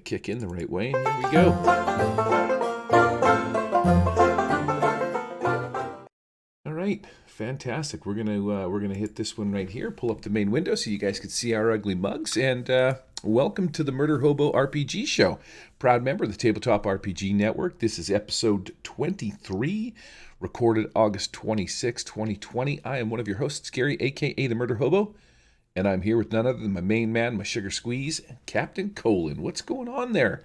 kick in the right way, and here we go. All right, fantastic. We're gonna hit this one right here. Pull up the main window so you guys can see our ugly mugs. And welcome to the Murder Hobo RPG Show, proud member of the Tabletop RPG Network. This is episode 23, recorded August 26, 2020. I am one of your hosts, Gary, aka the Murder Hobo. And I'm here with none other than my main man, my sugar squeeze, Captain Colin. What's going on there,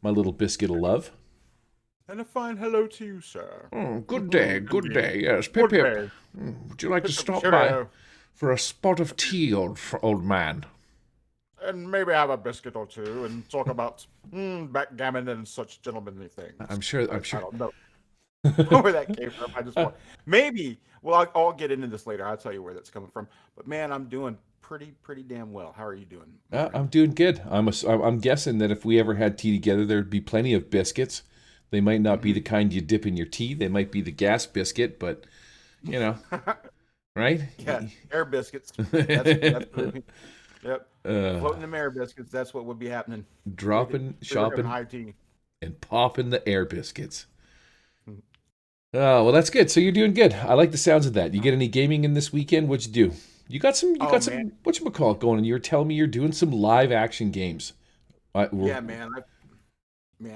my little biscuit of love? And a fine hello to you, sir. Good day, good day. Yes, Pip Good Pip. day. Would you like to Pip, stop by cheerio. for a spot of tea, old man? And maybe have a biscuit or two and talk about backgammon and such gentlemanly things. I'm sure. I don't know where that came from. I just want maybe. Well, I'll get into this later. I'll tell you where that's coming from. But man, I'm doing pretty damn well. How are you doing, my friend? I'm doing good. I'm guessing that if we ever had tea together, there'd be plenty of biscuits. They might not be the kind you dip in your tea. They might be the gas biscuit, but you know, right? Yeah, air biscuits. That's yep. Floating the air biscuits. That's what would be happening. Dropping, We were having shopping, high tea. and popping the air biscuits. Oh, well, that's good. So you're doing good. I like the sounds of that. You get any gaming in this weekend? What'd you do? You got some Man. whatchamacallit going, and you were telling me you're doing some live action games. Yeah, man.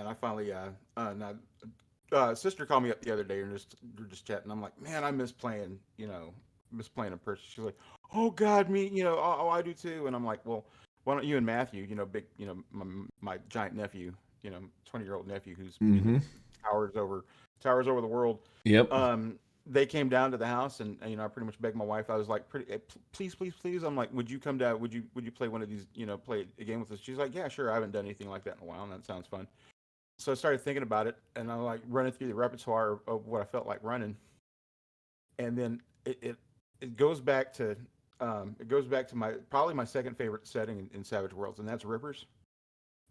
I finally now, sister called me up the other day and we're just chatting. I'm like, man, I miss playing, miss playing in person. She's like, oh God, me, I do too. And I'm like, well, why don't you and Matthew, big, my giant nephew, 20-year-old nephew who's Mm-hmm. towers over the world. Yep. They came down to the house and I pretty much begged my wife. I was like, please, please, please. I'm like, would you come down? Would you play one of these? Play a game with us? She's like, yeah, sure. I haven't done anything like that in a while, and that sounds fun. So I started thinking about it, and I'm like running through the repertoire of what I felt like running, and then it goes back to my probably my second favorite setting in Savage Worlds, and that's Rippers.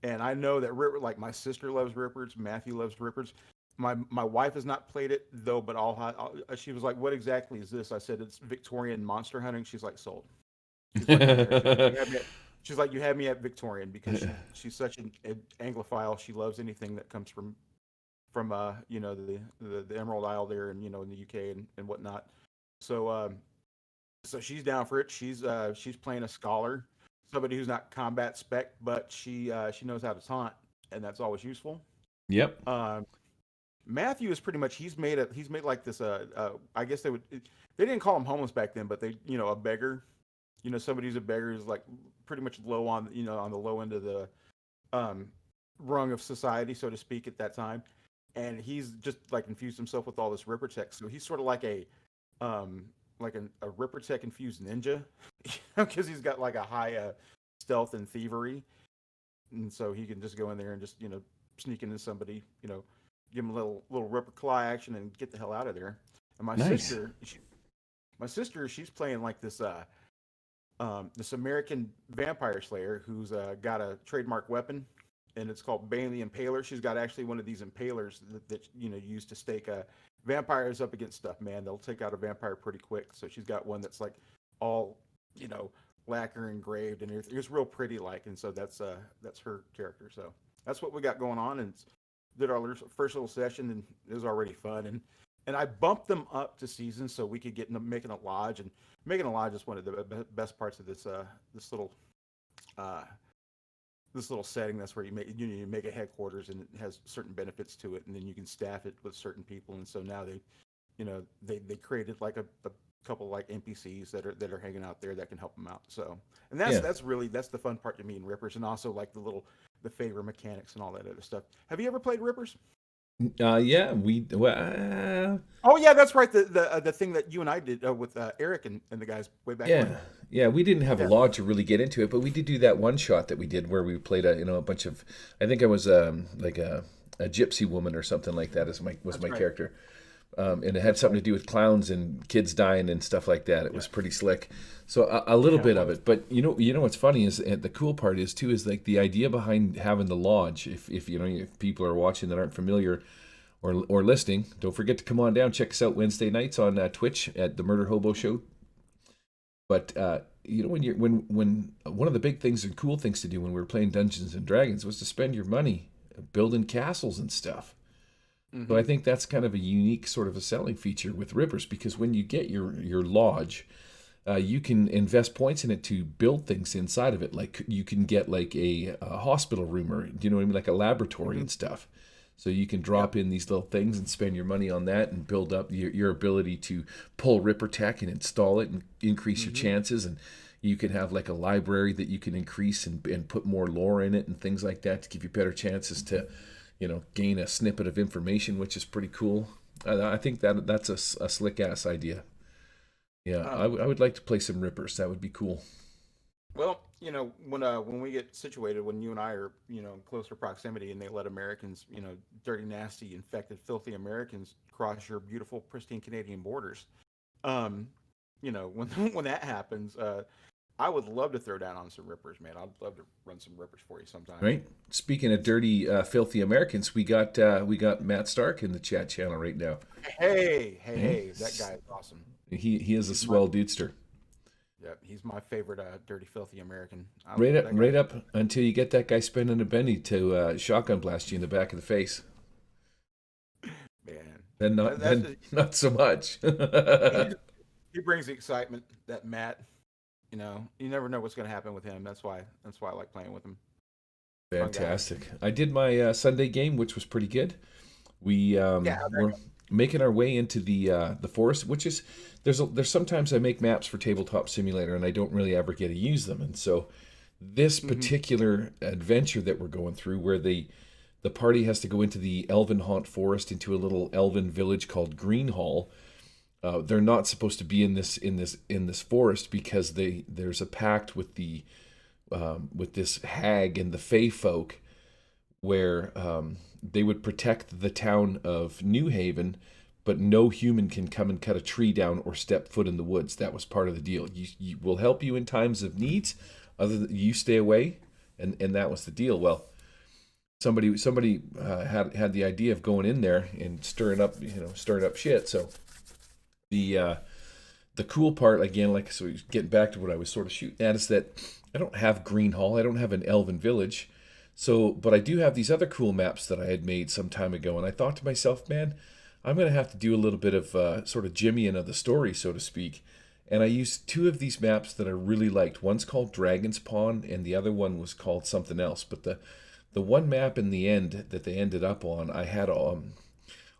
And I know that Ripper, like my sister loves Rippers, Matthew loves Rippers. My wife has not played it though, but she was like, "What exactly is this?" I said, "It's Victorian monster hunting." She's like, "Sold." She's like, she's like, "You have me at Victorian," because she's such an Anglophile. She loves anything that comes from the Emerald Isle there, and in the UK and whatnot. So so she's down for it. She's playing a scholar, somebody who's not combat spec, but she knows how to taunt, and that's always useful. Yep. Matthew is pretty much he's made like this I guess they didn't call him homeless back then, but they a beggar, somebody who's a beggar is like pretty much low on on the low end of the um rung of society, so to speak, at that time. And he's just like infused himself with all this Ripper tech, so he's sort of like um a Ripper tech infused ninja, because he's got like a high stealth and thievery, and so he can just go in there and just sneak into somebody, give him a little Ripper claw action and get the hell out of there. And Nice. my sister, she's playing like this American vampire slayer who's got a trademark weapon, and it's called Bane the Impaler. She's got actually one of these impalers that used to stake vampires up against stuff. Man, they'll take out a vampire pretty quick. So she's got one that's like all lacquer engraved, and it's real pretty like. And so that's her character. So that's what we got going on, and did our first little session, and it was already fun. And I bumped them up to season so we could get into making a lodge, and making a lodge is one of the best parts of this little uh, this little setting. That's where you make a headquarters, and it has certain benefits to it, and then you can staff it with certain people. And so now they created like a couple like NPCs that are hanging out there that can help them out. So, and Yeah. that's the fun part to me in Rippers, and also like the favor mechanics and all that other stuff. Have you ever played Rippers? Yeah. Oh yeah, that's right. The thing that you and I did with Eric and the guys way back when. Yeah. We didn't have a Yeah, lot to really get into it, but we did do that one shot that we did where we played a bunch of. I think I was like a gypsy woman or something like that was that's my right. character. And it had That's something right. to do with clowns and kids dying and stuff like that. It Yeah, was pretty slick. So a little yeah, it bit of was. it, but you know what's funny is, and the cool part is too, is like the idea behind having the lodge. If if people are watching that aren't familiar or listening, don't forget to come on down, check us out Wednesday nights on Twitch at the Murder Hobo Show. But when you're when one of the big things and cool things to do when we were playing Dungeons and Dragons was to spend your money building castles and stuff. So I Mm-hmm. think that's kind of a unique sort of a selling feature with Rivers because when you get your lodge, you can invest points in it to build things inside of it. Like you can get like a hospital room or do you know what I mean, like a laboratory Mm-hmm. and stuff. So you can Yep. drop in these little things and spend your money on that and build up your ability to pull Ripper Tech and install it and increase your Mm-hmm. chances. And you can have like a library that you can increase and put more lore in it and things like that to give you better chances to, gain a snippet of information, which is pretty cool. I think that's a slick ass idea. Yeah, Um, I would like to play some Rippers. That would be cool. well, when we get situated, when you and I are, in closer proximity, and they let Americans, dirty, nasty, infected, filthy Americans cross your beautiful, pristine Canadian borders, um, when when that happens, I would love to throw down on some rippers, man. I'd love to run some rippers for you sometime. Right. Speaking of dirty, filthy Americans, we got Matt Stark in the chat channel right now. Hey, hey, Eh? hey, that guy is awesome. He is a He's my swell dudester. Yeah, he's my favorite dirty, filthy American. That guy, Right up until you get that guy spending a penny to shotgun blast you in the back of the face. man, Then not that's then not so much. he, he brings the excitement that Matt. You never know what's going to happen with him. That's why I like playing with him. Fun guy. Fantastic. I did my Sunday game, which was pretty good. We Yeah. were making our way into the forest, which is there's sometimes I make maps for Tabletop Simulator and I don't really ever get to use them, and so this Mm-hmm. particular adventure that we're going through, where the party has to go into the Elven Haunt Forest, into a little elven village called Greenhall. They're not supposed to be in this forest because there's a pact with this hag and the Fey folk where they would protect the town of New Haven, but no human can come and cut a tree down or step foot in the woods. That was part of the deal. You will help you in times of needs, other than you stay away, and that was the deal. Well, somebody had the idea of going in there and stirring up shit. So the uh, the cool part again, like so, getting back to what I was sort of shooting at, is that I don't have Greenhall, I don't have an Elven Village, so but I do have these other cool maps that I had made some time ago, and I thought to myself, man, I'm gonna have to do a little bit of sort of Jimmying of the story, so to speak. And I used two of these maps that I really liked. One's called Dragon's Pond, and the other one was called something else. But the one map in the end that they ended up on, I had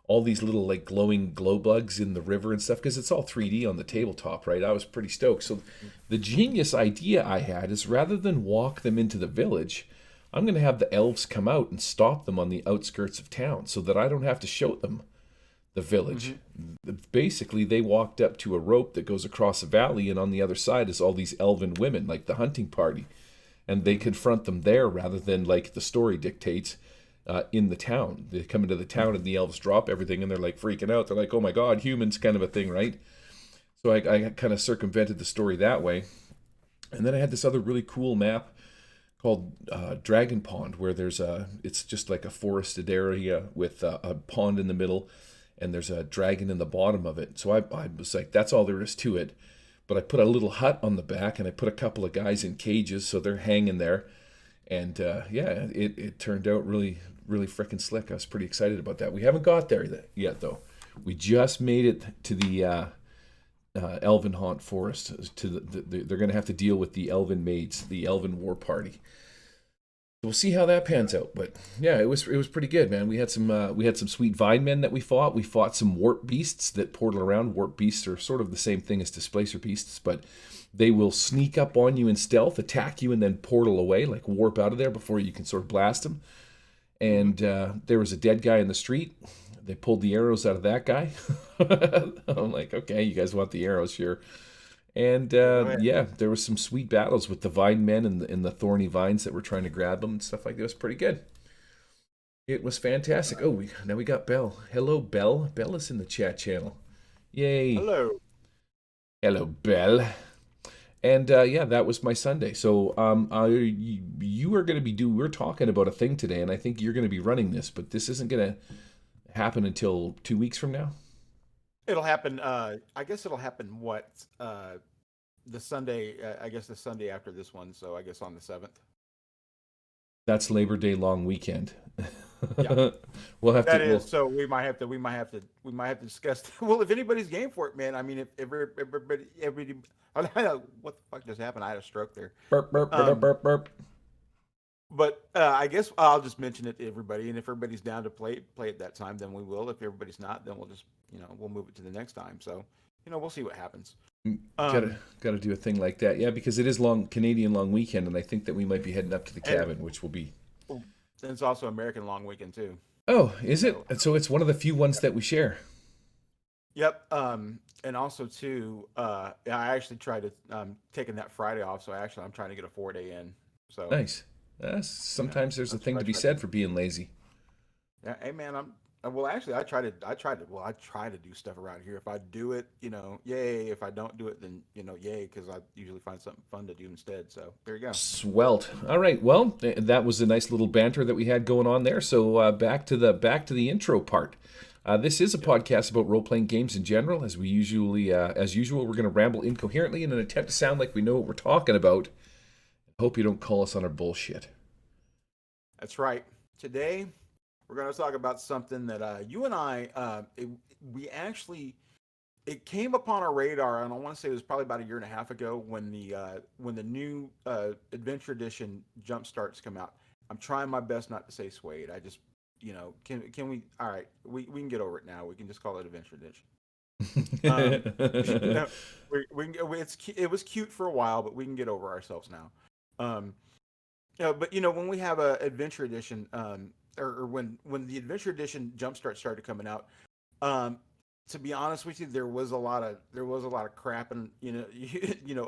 all these little like glowing glow bugs in the river and stuff because it's all 3D on the tabletop, right? I was pretty stoked. So the genius idea I had is rather than walk them into the village, I'm going to have the elves come out and stop them on the outskirts of town so that I don't have to show them the village. Mm-hmm. Basically, they walked up to a rope that goes across a valley, and on the other side is all these elven women, like the hunting party, and they Mm-hmm. confront them there rather than like the story dictates in the town. They come into the town and the elves drop everything and they're like freaking out. They're like, "Oh my god, humans!" kind of a thing, right? So I kind of circumvented the story that way. And then I had this other really cool map called Dragon Pond, where it's just like a forested area with a pond in the middle, and there's a dragon in the bottom of it. So I was like, that's all there is to it. But I put a little hut on the back, and I put a couple of guys in cages, so they're hanging there. And yeah, it turned out really, really freaking slick. I was pretty excited about that. We haven't got there yet, though. We just made it to the Elven Haunt Forest. They're going to have to deal with the Elven Maids, the Elven War Party. We'll see how that pans out. But yeah, it was pretty good, man. We had some sweet vine men that we fought. We fought some warp beasts that portal around. Warp beasts are sort of the same thing as displacer beasts, but they will sneak up on you in stealth, attack you, and then portal away, like warp out of there before you can sort of blast them. Mm-hmm. And there was a dead guy in the street. They pulled the arrows out of that guy. I'm like, okay, you guys want the arrows, sure. And Yeah, go ahead. yeah, there was some sweet battles with the vine men and the thorny vines that were trying to grab them and stuff like that. It was pretty good. It was fantastic. Oh, now we got Belle. Hello, Belle. Belle is in the chat channel. Yay. Hello. Hello, Belle. And yeah, that was my Sunday. So you are going to we're talking about a thing today, and I think you're going to be running this, but this isn't going to happen until 2 weeks from now. It'll happen. I guess it'll happen. What? the Sunday, I guess the Sunday after this one. So I guess on the 7th. That's Labor Day long weekend. Yeah, We'll have to. that is. Well, So we might have to discuss. Well, if anybody's game for it, man. I mean, if everybody, what the fuck just happened? I had a stroke there. burp, burp, burp, Um, burp, burp. but I guess I'll just mention it to everybody, and if everybody's down to play at that time, then we will. If everybody's not, then we'll just we'll move it to the next time. So we'll see what happens. Gotta Um, gotta do a thing like that. Yeah, because it is long Canadian long weekend, and I think that we might be heading up to the and cabin, which will be. it's also American long weekend too. Oh, is it? So And so it's one of the few ones that we share. yep. And also too, I actually tried to taking that Friday off, so I'm trying to get a 4 day in. So Nice. Sometimes there's a that's thing what to I be tried to said do. for being lazy. Yeah, hey man, well actually I try to do stuff around here. If I do it, yay. If I don't do it, then yay, because I usually find something fun to do instead. So there you go. Swelt. All right. Well, that was a nice little banter that we had going on there. So back to the intro part. This is a Yep. podcast about role playing games in general. As usual, we're going to ramble incoherently in an attempt to sound like we know what we're talking about. Hope you don't call us on our bullshit. That's right. Today we're going to talk about something that you and I we actually it came upon our radar, and I want to say it was probably about a year and a half ago when the new Adventure Edition jump starts come out. I'm trying my best not to say Suede. I just can we? All right, we can get over it now. We can just call it Adventure Edition. Um, you know, it was cute for a while, but we can get over ourselves now. Um, but when we have a Adventure Edition, or when the Adventure Edition Jumpstart started coming out, um, to be honest with you, there was a lot of crap, and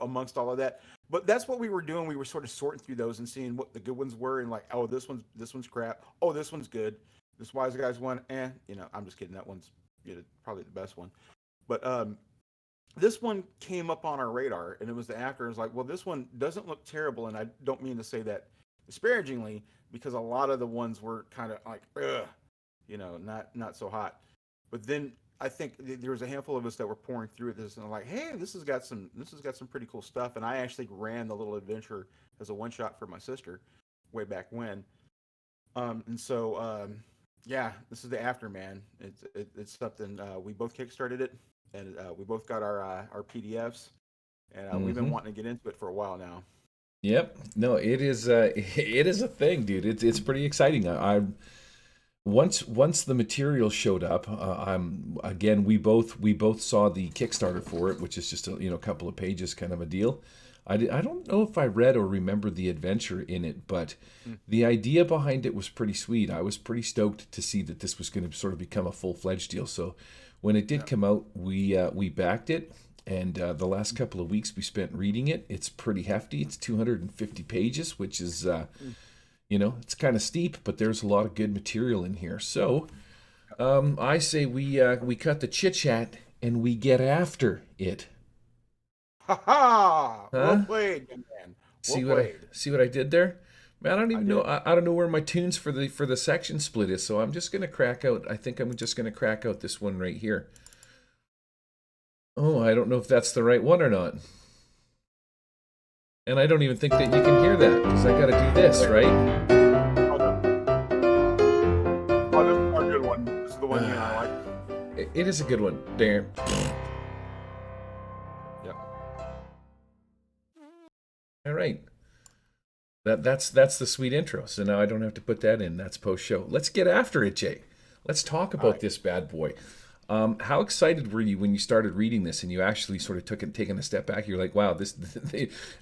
amongst all of that. But that's what we were doing. We were sort of sorting through those and seeing what the good ones were, and like, oh, this one's crap. Oh, this one's good. This Wise Guys one, I'm just kidding. That one's probably the best one. But this one came up on our radar, and it was the after. It was like, well, this one doesn't look terrible, and I don't mean to say that disparagingly, because a lot of the ones were kind of like, ugh, not so hot. But then I think there was a handful of us that were pouring through this and like, hey, this has got some pretty cool stuff. And I actually ran the little adventure as a one shot for my sister way back when. And so yeah, this is the after, man. It's something we both kickstarted it, and we both got our PDFs, and we've been Mm-hmm. wanting to get into it for a while now. Yep. No, it is. It is a thing, dude. It's pretty exciting. Once the material showed up, I'm again. We both saw the Kickstarter for it, which is just a couple of pages kind of a deal. I don't know if I read or remember the adventure in it, but Mm, the idea behind it was pretty sweet. I was pretty stoked to see that this was going to sort of become a full fledged deal. So when it did yeah. come out, we backed it, and the last couple of weeks we spent reading it. It's pretty hefty. It's 250 pages, which is Mm, it's kind of steep, but there's a lot of good material in here. So yep. I say we cut the chit chat and we get after it, Ha ha! Well huh? played, young man. Well See what I played. see what I did there? Man, I don't I even know. did. I don't know where my tunes for the section split is. So I'm just gonna crack out. I think I'm just gonna crack out this one right here. Oh, I don't know if that's the right one or not. And I don't even think that you can hear that because I got to do this, Wait. right? Oh, no. Oh, this is our good one. This is the one you and I like. It is a good one. There. Yep. All right. That's the sweet intro. So now I don't have to put that in. That's post show. Let's get after it, Jay. Let's talk All about right. this bad boy. How excited were you when you started reading this and you actually sort of taken a step back? You're like, wow, this.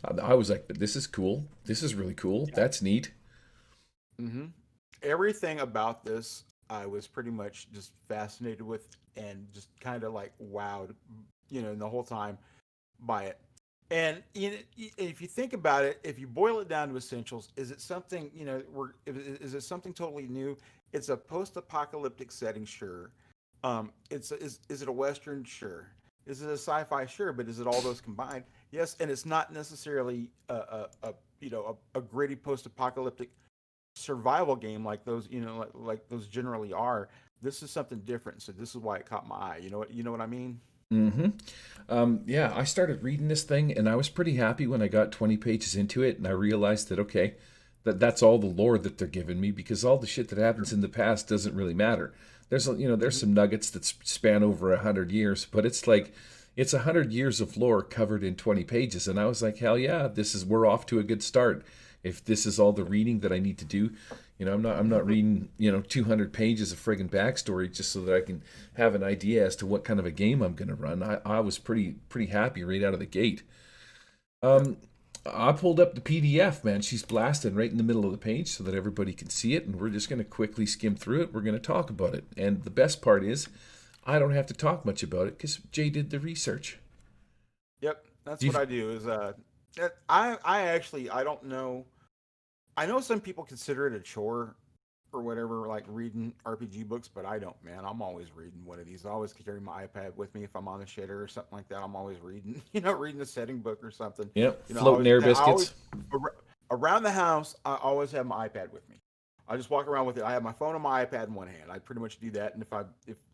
I was like, this is cool. This is really cool. Yeah. That's neat. Mm-hmm. Everything about this, I was pretty much just fascinated with, and just kind of like wowed, the whole time by it. And if you think about it, if you boil it down to essentials, is it something is it something totally new? It's a post-apocalyptic setting, sure. Is it a western? Sure. Is it a sci-fi? Sure. But is it all those combined? Yes. And it's not necessarily a gritty post-apocalyptic survival game like those like those generally are. This is something different. So this is why it caught my eye. You know what I mean? Mm-hmm. Yeah, I started reading this thing, and I was pretty happy when I got 20 pages into it, and I realized that okay, that's all the lore that they're giving me because all the shit that Sure. happens in the past doesn't really matter. There's Hmm. some nuggets that span over 100 years, but it's like it's 100 years of lore covered in 20 pages, and I was like, hell yeah, this is we're off to a good start. If this is all the reading that I need to do, I'm not reading 200 pages of friggin' backstory just so that I can have an idea as to what kind of a game I'm going to run. I was pretty happy right out of the gate. Yep. Um, I pulled up the PDF, man. She's blasted right in the middle of the page so that everybody can see it, and we're just going to quickly skim through it. We're going to talk about it, and the best part is, I don't have to talk much about it because Jay did the research. Yep. That's Do what you? I do. I actually I don't know. I know some people consider it a chore or whatever, like reading RPG books, but I don't, man. I'm always reading one of these. I always carry my iPad with me if I'm on the shitter or something like that. I'm always reading, reading a setting book or something. Yep, I floating always, air I always biscuits. around the house. I always have my iPad with me. I just walk around with it. I have my phone and my iPad in one hand. I pretty much do that. And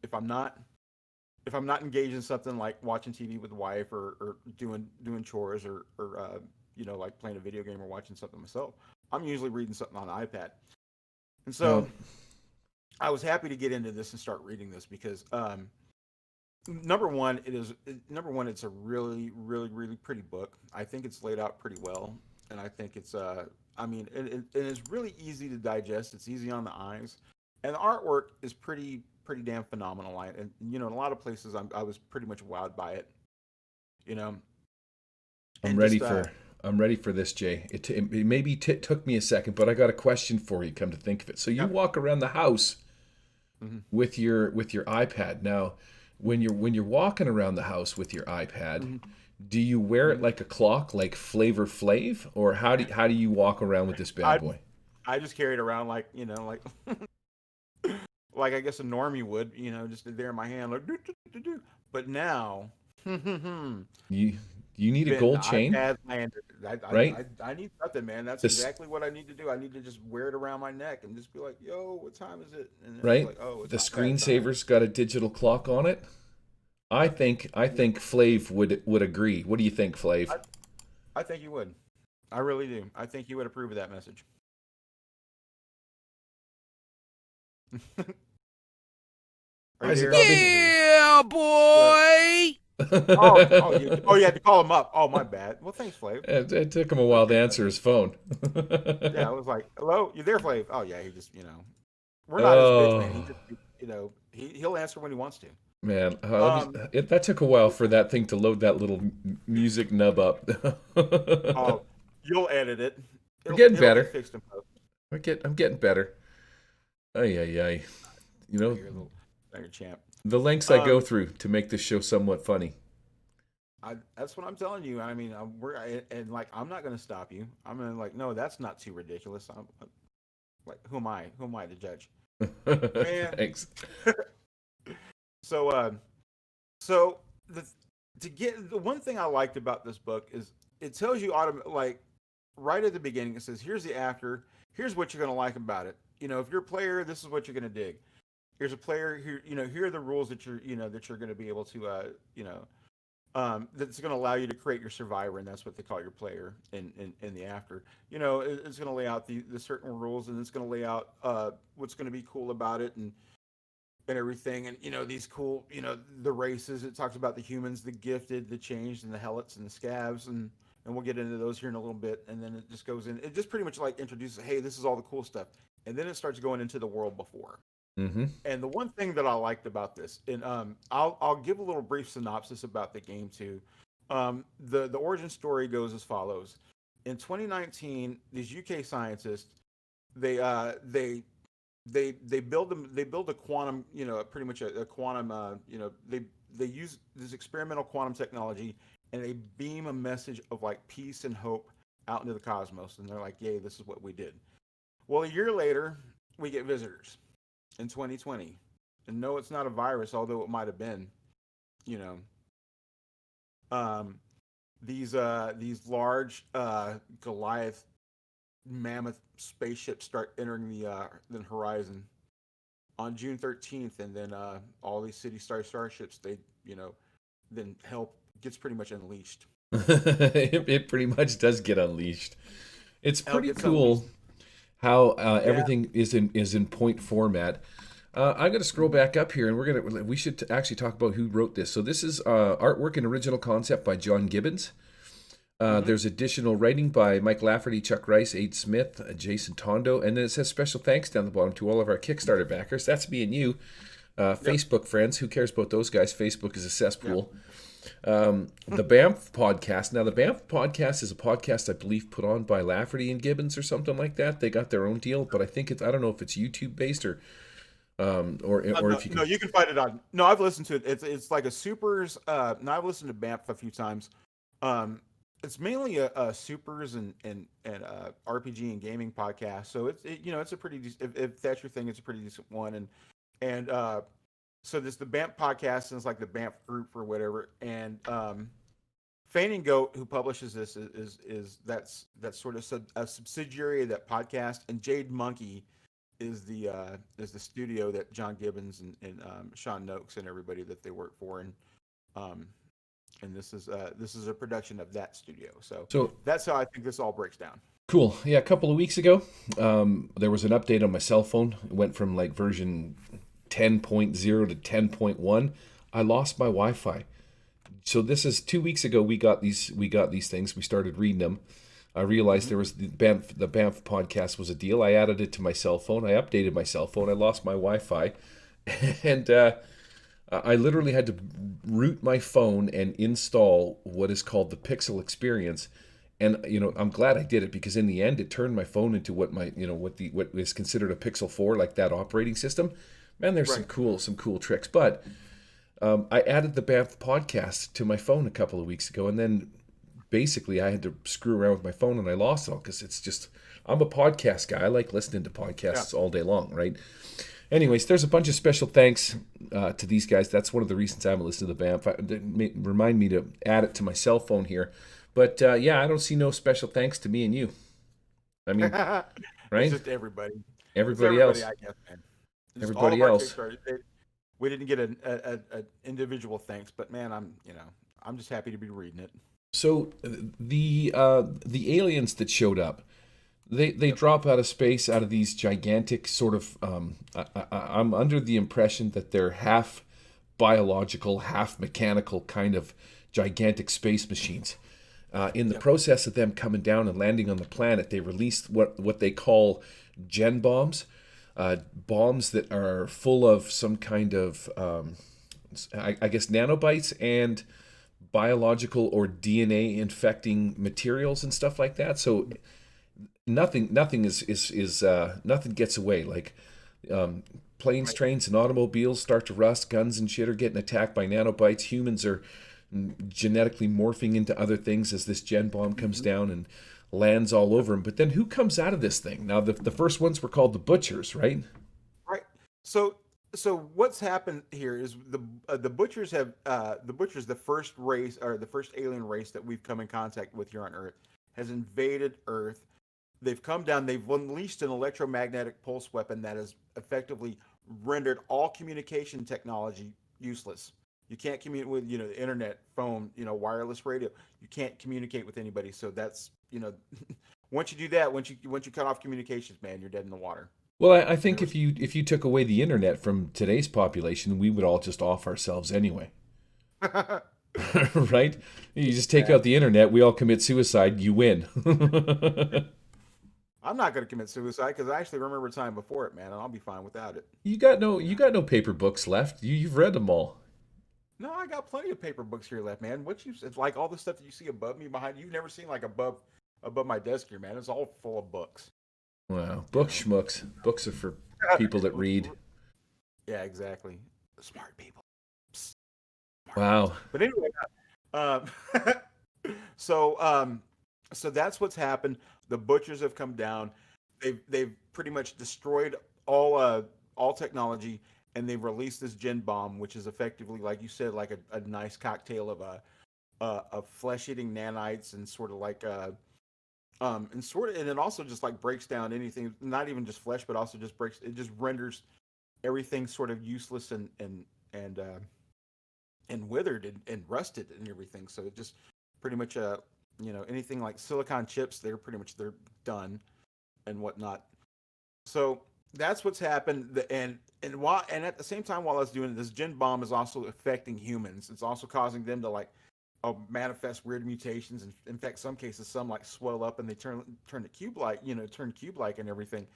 if I'm not engaged in something like watching TV with the wife or doing chores or like playing a video game or watching something myself, I'm usually reading something on the iPad. And so Now, I was happy to get into this and start reading this because number one, it's a really, really, really pretty book. I think it's laid out pretty well, and I think I mean, it is really easy to digest. It's easy on the eyes, and the artwork is pretty damn phenomenal. And in a lot of places, I was pretty much wowed by it. You know, I'm and ready just for I'm ready for this, Jay. It maybe took me a second, but I got a question for you. Come to think of it, so you yep. walk around the house Hmm. with your iPad. Now, when you're walking around the house with your iPad, Hmm. do you wear it Hmm. like a clock, like Flavor Flav, or how do you walk around with this bad I boy? I just carry it around like like I guess a normie would, just there in my hand, like do do do do. But now, You need a Ben, the gold chain, iPad landed. right? I need something, man. That's This exactly what I need to do. I need to just wear it around my neck and just be like, "Yo, what time is it?" And it'll be right. like, "Oh, it's The iPad time." screensaver's got a digital clock on it. I Yep. think I Yeah. think Flav would agree. What do you think, Flav? I I think you would. I really do. I think you would approve of that message. Are you How's it there? going? Yeah, Uh, boy. you had to call him up. Oh, my bad. Well, thanks, Flav. It took him a while to Appreciate that. answer his phone. Yeah, I was like, "Hello, you there, Flav?" Oh, yeah. He just, we're not his bitch, man. He Oh just, he'll answer when he wants to. man, Um, that took a while for that thing to load that little music nub up. oh, you'll edit it. We're It'll getting it'll get better. fixed in post. I'm getting better. Ay ay ay. You Yeah, know you're a champ. the lengths I go Um, through to make this show somewhat funny. that's what I'm telling you. I mean, and like I'm not gonna stop you. I'm gonna like, no, that's not too ridiculous. I'm like, who am I? Who am I to judge, man? Thanks. So, so the the one thing I liked about this book is it tells you like right at the beginning. It says, here's the after. Here's what you're gonna like about it. If you're a player, this is what you're gonna dig. Here's a player here. Here are the rules that you're gonna be able to that's going to allow you to create your survivor, and that's what they call your player in the after. It's going to lay out the certain rules, and it's going to lay out what's going to be cool about it, and everything, and these cool, the races. It talks about the humans, the gifted, the changed, and the helots and the scavs, and we'll get into those here in a little bit. And then it just goes in. It just pretty much like introduces, hey, this is all the cool stuff, and then it starts going into the world before. Mm-hmm. And the one thing that I liked about this, and I'll give a little brief synopsis about the game too. The origin story goes as follows: in 2019, these UK scientists they uh, they they build a quantum, pretty much a quantum, they use this experimental quantum technology, and they beam a message of like peace and hope out into the cosmos, and they're like, yay, this is what we did. Well, a year later, we get visitors in 2020. And no, it's not a virus, although it might have been. You know, um, these large Goliath mammoth spaceships start entering the horizon on June 13th, and then all these city star starships, they you know then hell gets pretty much unleashed. It pretty much does get unleashed. It's Hell pretty gets unleashed. cool how Yeah. everything is in point format. I'm gonna scroll back up here, and we should actually talk about who wrote this. So this is artwork and original concept by John Gibbons. Mm-hmm. There's additional writing by Mike Lafferty, Chuck Rice, Aid Smith, Jason Tondo, and then it says special thanks down the bottom to all of our Kickstarter backers. That's me and you, Yep. Facebook friends. Who cares about those guys? Facebook is a Yep. cesspool. The Banff podcast. Now, the Banff podcast is a podcast I believe put on by Lafferty and Gibbons or something like that. They got their own deal, but I think it's I don't know if it's YouTube based or No, if you no, can. you can find it on. No, I've listened to it. It's like a supers. No, I've listened to Banff a few times. Um, it's mainly a supers and RPG and gaming podcast. So it's a pretty if that's your thing, it's a pretty decent one. And so this the Banff podcast and it's like the Banff group or whatever. And Fane and Goat, who publishes this, that's sort of a subsidiary of that podcast, and Jade Monkey is the studio that John Gibbons and Sean Noakes and everybody that they work for, um, and this is a production of that studio. So So that's how I think this all breaks down. cool. Yeah, a couple of weeks ago, there was an update on my cell phone. It went from like version 10.0 to 10.1. I lost my Wi-Fi. So this is 2 weeks ago. We got these things. We started reading them. I realized Mm-hmm. there was the Banff podcast was a deal. I added it to my cell phone. I updated my cell phone. I lost my Wi-Fi, and I literally had to root my phone and install what is called the Pixel Experience. And I'm glad I did it because in the end, it turned my phone into what is considered a Pixel 4, like that operating system. Man, there's some Right. cool tricks. But I added the Banff podcast to my phone a couple of weeks ago, and then basically I had to screw around with my phone and I lost it all because it's just I'm a podcast guy. I like listening to Yeah. podcasts all day long, right? Anyways, there's a bunch of special thanks to these guys. That's one of the reasons I haven't listened to the Banff. Remind me to add it to my cell phone here. But yeah, I don't see no special thanks to me and you. I mean, It's right? just everybody. It's Everybody everybody, else. I guess, man. Just all of Everybody our else. Kickstarter. We didn't get an individual thanks, but man, I'm just happy to be reading it. So the aliens that showed up, they Yep. drop out of space out of these gigantic sort of. I'm under the impression that they're half biological, half mechanical kind of gigantic space machines. In the Yep. process of them coming down and landing on the planet, they released what they call gen bombs, bombs that are full of some kind of, I guess, nanobites and biological or DNA infecting materials and stuff like that. So nothing gets away. Like planes, Right. trains, and automobiles start to rust. Guns and shit are getting attacked by nanobites. Humans are genetically morphing into other things as this gen bomb comes Mm-hmm. down and lands all over them. But then who comes out of this thing? Now the first ones were called the butchers, right? Right. So what's happened here is the butchers the first race or the first alien race that we've come in contact with here on Earth has invaded Earth. They've come down. They've unleashed an electromagnetic pulse weapon that has effectively rendered all communication technology useless. You can't communicate with the internet, phone, wireless radio. You can't communicate with anybody. So that's once you do that, once you cut off communications, man, you're dead in the water. Well, I And think if you took away the internet from today's population, we would all just off ourselves anyway. Right? You just take out the exactly. internet, we all commit suicide, you win. I'm not going to commit suicide because I actually remember a time before it, man, and I'll be fine without it. you got no paper books left. You've read them all. No, I got plenty of paper books here left, man. It's like all the stuff that you see above me behind you. You've never seen like above my desk here, man. It's all full of books. Wow, You book know. schmucks. Books are for people that read. Yeah, exactly. Smart people. Psst, smart people. Wow. But anyway, um, so so that's what's happened. The butchers have come down. They've pretty much destroyed all technology, and they've released this gen bomb, which is effectively, like you said, like a nice cocktail of flesh eating nanites and sort of like and it also just like breaks down anything, not even just flesh, but also just breaks it just renders everything sort of useless and and withered and rusted and everything. So it just pretty much anything like silicon chips, they're done and whatnot. So that's what's happened. And at the same time, while I was doing it, this gen bomb is also affecting humans. It's also causing them to like manifest weird mutations, and in fact, some cases, some like swell up and they turn to cube like, turn cube like and everything,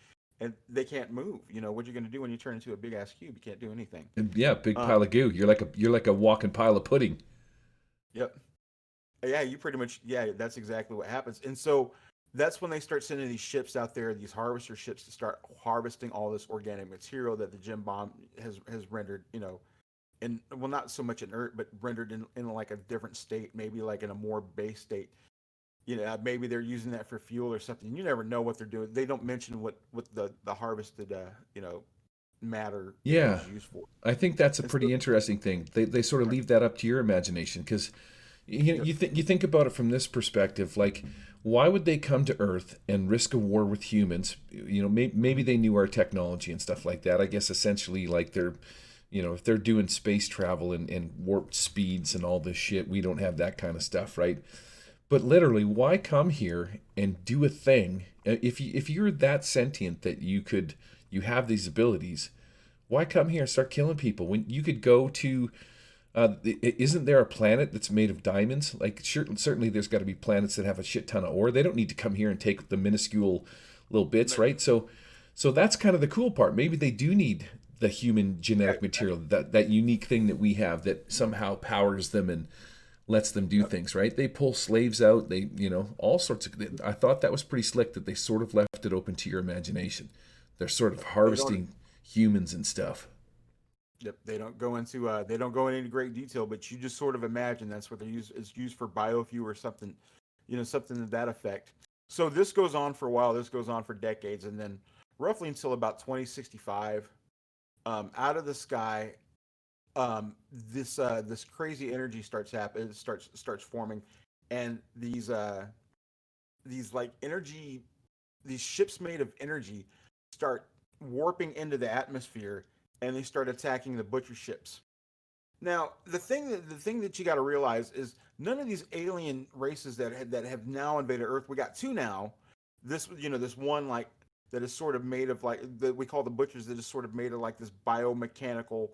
and they can't move. What you're going to do when you turn into a big ass cube? You can't do anything. And yeah, big Um, pile of goo. You're like a walking pile of pudding. yep. Yeah, you pretty much, yeah, that's exactly what happens. And so that's when they start sending these ships out there, these harvester ships, to start harvesting all this organic material that the gem bomb has rendered, and well, not so much inert, but rendered in like a different state, maybe like in a more base state. Maybe they're using that for fuel or something. You never know what they're doing. They don't mention what the harvested matter Yeah, is used for. I think that's a And so, pretty interesting thing. They sort of leave that up to your imagination because yep, you think about it from this perspective. Like, why would they come to Earth and risk a war with humans? Maybe they knew our technology and stuff like that. I guess essentially, like if they're doing space travel and warp speeds and all this shit, we don't have that kind of stuff, right? But literally, why come here and do a thing if you're that sentient that you have these abilities? Why come here and start killing people when you could go to? Isn't there a planet that's made of diamonds? Like, sure, certainly there's got to be planets that have a shit ton of ore. They don't need to come here and take the minuscule little bits, right? So that's kind of the cool part. Maybe they do need the human yeah, genetic material, that unique thing that we have that somehow powers them and lets them do yep. things, right? They pull slaves out. They, all sorts of. I thought that was pretty slick that they sort of left it open to your imagination. They're sort of They don't. harvesting humans and stuff. Yep, they don't go into any great detail, but you just sort of imagine that's what they use. It's used for biofuel or something, something to that effect. So this goes on for a while. This goes on for decades, and then roughly until about 2065, out of the sky, this crazy energy starts happening. Starts forming, and these like energy, these ships made of energy start warping into the atmosphere, and they start attacking the butcher ships. Now, the thing that you got to realize is none of these alien races that have now invaded Earth. We got two now. This one like that is sort of made of like that we call the butchers, that is sort of made of like this biomechanical,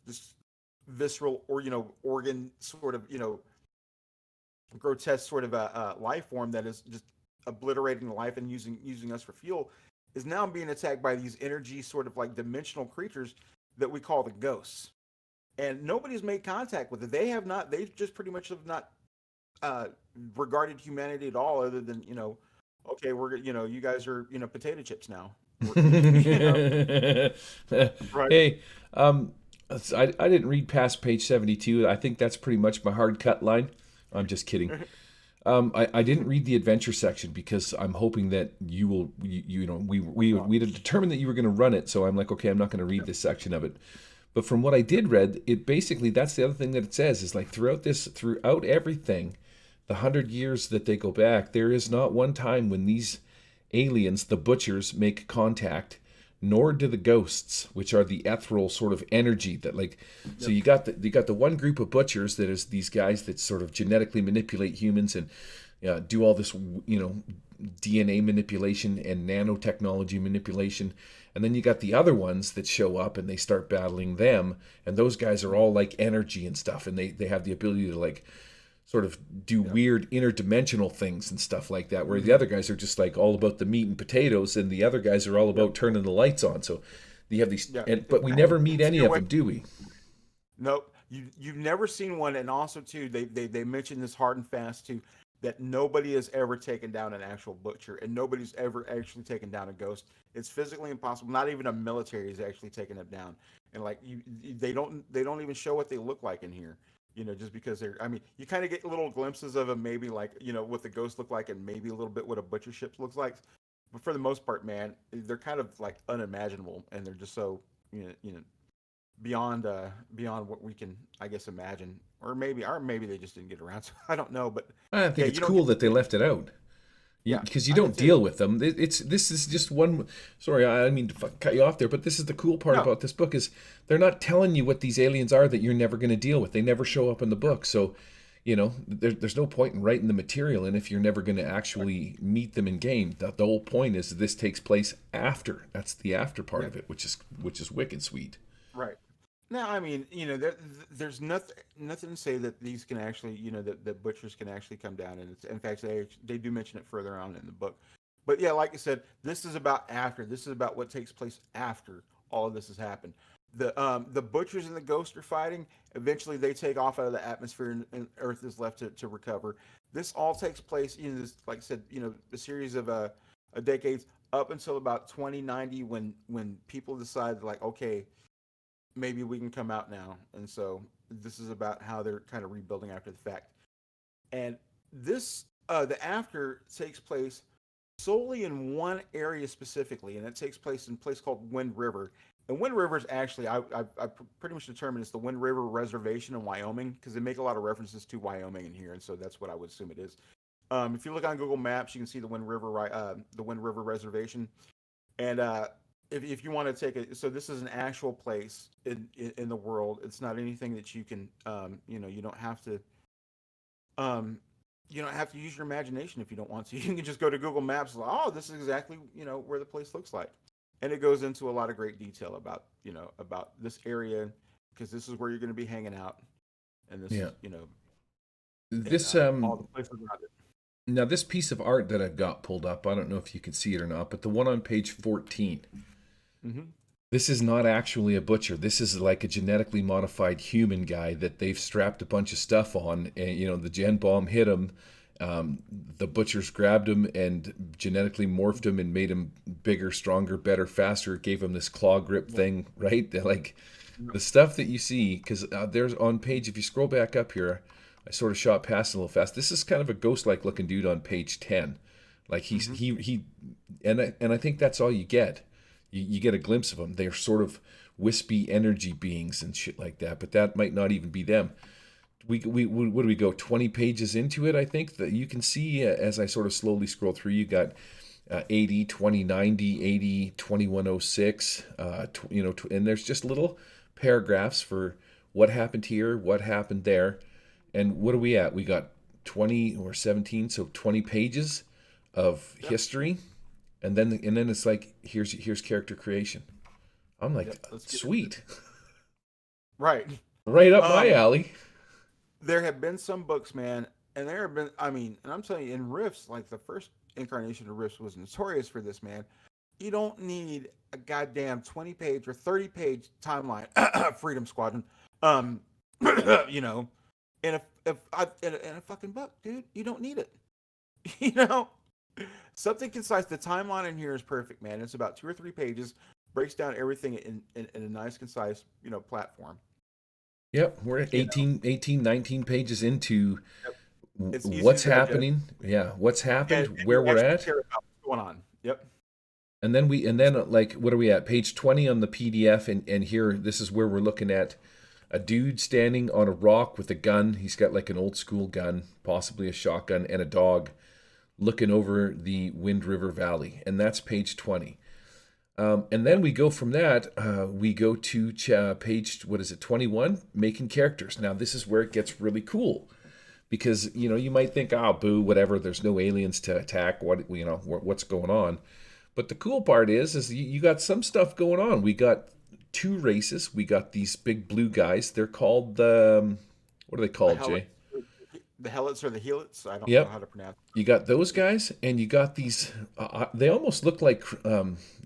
this visceral or organ sort of grotesque sort of a life form that is just obliterating life and using us for fuel, is now being attacked by these energy sort of like dimensional creatures that we call the ghosts. And nobody's made contact with it. They have not. They just pretty much have not uh, regarded humanity at all, other than okay, you guys are potato chips now. Right. Hey, I didn't read past page 72. I think that's pretty much my hard cut line. I'm just kidding. I didn't read the adventure section because I'm hoping that you will, we had determined that you were going to run it. So I'm like, okay, I'm not going to read this section of it. But from what I did read, it basically, that's the other thing that it says is like throughout everything, the 100 years that they go back, there is not one time when these aliens, the butchers, make contact, nor do the ghosts, which are the ethereal sort of energy that like. So Yep. you got the one group of butchers that is these guys that sort of genetically manipulate humans and do all this DNA manipulation and nanotechnology manipulation. And then you got the other ones that show up and they start battling them. And those guys are all like energy and stuff. And they have the ability to like sort of do Yep. weird interdimensional things and stuff like that. Where the Hmm. other guys are just like all about the meat and potatoes, and the other guys are all Yep. about turning the lights on. So you have these, Yeah. but we never meet It's any your of way. them, do we? Nope. You've never seen one, and also too, they mention this hard and fast too, that nobody has ever taken down an actual butcher, and nobody's ever actually taken down a ghost. It's physically impossible. Not even a military has actually taken it down. And like they don't even show what they look like in here. Just because they're. I mean, you kind of get little glimpses of them, maybe like what the ghosts look like, and maybe a little bit what a butcher ship looks like. But for the most part, man, they're kind of like unimaginable, and they're just so beyond what we can, I guess, imagine, or maybe they just didn't get around. So I don't know, but I yeah, think it's you don't cool get that they left it out. Yeah, because you I did don't too. deal with them. It's this is just one. Sorry, I didn't mean to cut you off there, but this is the cool part No, about this book is they're not telling you what these aliens are that you're never going to deal with. They never show up in the book, so there's no point in writing the material, and if you're never going to right. actually meet them in game, the whole point is this takes place after. That's the after part Yeah, of it, which is wicked sweet. right. Now, I mean, there's nothing to say that these can actually, that butchers can actually come down, and in fact, they do mention it further on in the book. But yeah, like I said, this is about after. This is about what takes place after all of this has happened. The butchers and the ghost are fighting. Eventually, they take off out of the atmosphere, and Earth is left to recover. This all takes place in this, like I said, a series of decades up until about 2090, when people decide, like, okay, maybe we can come out now. And so this is about how they're kind of rebuilding after the fact. And this the after takes place solely in one area specifically, and it takes place in a place called Wind River. And Wind River is actually, I pretty much determined it's the Wind River Reservation in Wyoming, because they make a lot of references to Wyoming in here, and so that's what I would assume it is. If you look on Google Maps, you can see the Wind River Reservation. And if you want to take it, so this is an actual place in the world. It's not anything that you can, you don't have to, um, use your imagination if you don't want to. You can just go to Google Maps. Like, oh, this is exactly where the place looks like, and it goes into a lot of great detail about about this area, because this is where you're going to be hanging out, and this Yeah. is and This all the places around it. now this piece of art that I've got pulled up, I don't know if you can see it or not, but the one on page 14. Mm-hmm. This is not actually a butcher. This is like a genetically modified human guy that they've strapped a bunch of stuff on, and the gen bomb hit him. The butchers grabbed him and genetically morphed him and made him bigger, stronger, better, faster. Gave him this claw grip Yep. thing, right? They're like Yep. the stuff that you see, because there's on page. If you scroll back up here, I sort of shot past it a little fast. This is kind of a ghost-like looking dude on page 10. Like he's Mm-hmm. he, and I think that's all you get. You get a glimpse of them. They're sort of wispy energy beings and shit like that, but that might not even be them. We what do we go 20 pages into it? I think that you can see as I sort of slowly scroll through. You got 80 2090 80 2106 and there's just little paragraphs for what happened here, what happened there, and what are we at? We got 20 or 17, so 20 pages of Yep. history, and then it's like here's character creation. I'm Yep. like, Let's get into it. sweet, Right. right up my Um, alley. there have been some books, man, and there have been. I mean, and I'm telling you, in Rifts, like the first incarnation of Rifts was notorious for this, man. You don't need a goddamn 20-page or 30-page timeline, Freedom Squadron. Um, you know, in a fucking book, dude. You don't need it. You know, something concise. The timeline in here is perfect, man. It's about 2 or 3 pages, breaks down everything in a nice, concise, platform. Yep, we're at You know, 18, 19 pages into yep. It's easy to what's digest, happening. Yeah, what's happened, and where you we're actually at, care about what's going on. Yep. and then like what are we at? Page 20 on the PDF, and here this is where we're looking at a dude standing on a rock with a gun. He's got like an old school gun, possibly a shotgun, and a dog looking over the Wind River Valley, and that's page 20. And then Yep. we go from that, we go to page, what is it, 21, making characters. Now, this is where it gets really cool because, you might think, oh, boo, whatever, there's no aliens to attack, what's going on. But the cool part is you got some stuff going on. We got two races. We got these big blue guys. They're called what are they The called, Jay? Helots, the Helots or the Helits. I don't know Yep. how to pronounce You got those it. guys, and you got these. They almost look like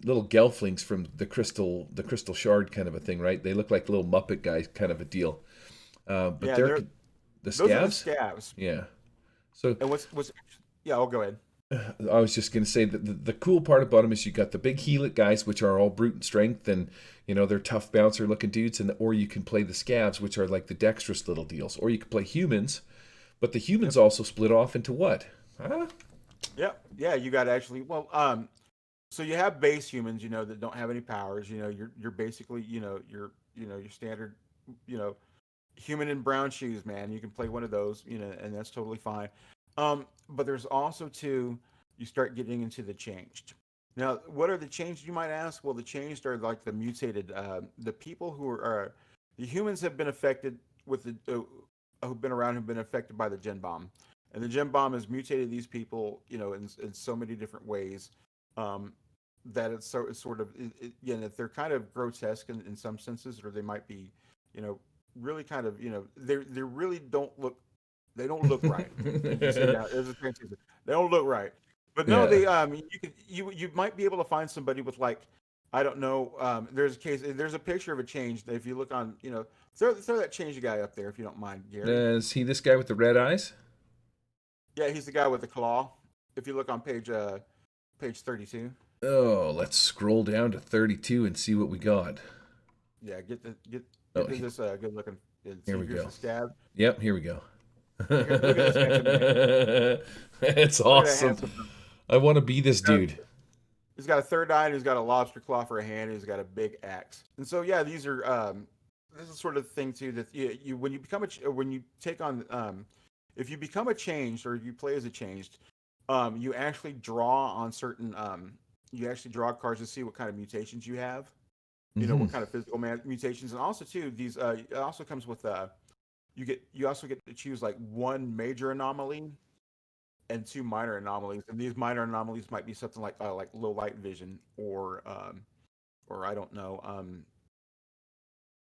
little gelflings from the crystal shard kind of a thing, right? They look like little Muppet guys kind of a deal. But Yeah, and they're they're the those are the scabs. scabs. Yeah. So And what's yeah, I'll go ahead. I was just going to say that the cool part about them is you got the big Helit guys, which are all brute strength, and they're tough bouncer looking dudes, and or you can play the scabs, which are like the dexterous little deals, or you can play humans, but the humans Yep. also split off into what? Huh? Yep. Yeah, you got actually. Well, so you have base humans, that don't have any powers. You're basically, your standard, you know, human in brown shoes, man. You can play one of those, and that's totally fine. But there's also two. you start getting into the changed. Now, what are the changed, you might ask? Well, the changed are like the mutated, the people who the humans have been affected with who've been around, who've been affected by the gen bomb. And the gen bomb has mutated these people, in so many different ways, um, that it's sort of, again, if they're kind of grotesque in some senses, or they might be, you know, really kind of, they really don't look right. You just say that as a transition. They don't look right. But no, Yeah. you might be able to find somebody with, like, I don't know. There's a picture of a change that if you look on, throw that change guy up there if you don't mind, Gary. Is he this guy with the red eyes? Yeah, he's the guy with the claw. If you look on page 32. Oh, let's scroll down to 32 and see what we got. Yeah, get Oh, to this good looking. And here see, we here's go. the scab. Yep, here we go. Look at this handsome man. It's Look at that awesome. handsome man. I want to be this dude. He's got a third eye, and he's got a lobster claw for a hand, and he's got a big axe. And so, yeah, these are this is sort of the thing too, that you when you become when you take on, if you become a changed, or you play as a changed, you actually draw on certain, you actually draw cards to see what kind of mutations you have. Hmm. What kind of physical mutations, and also too, these it also comes with, you also get to choose like one major anomaly and two minor anomalies, and these minor anomalies might be something like low light vision, or I don't know,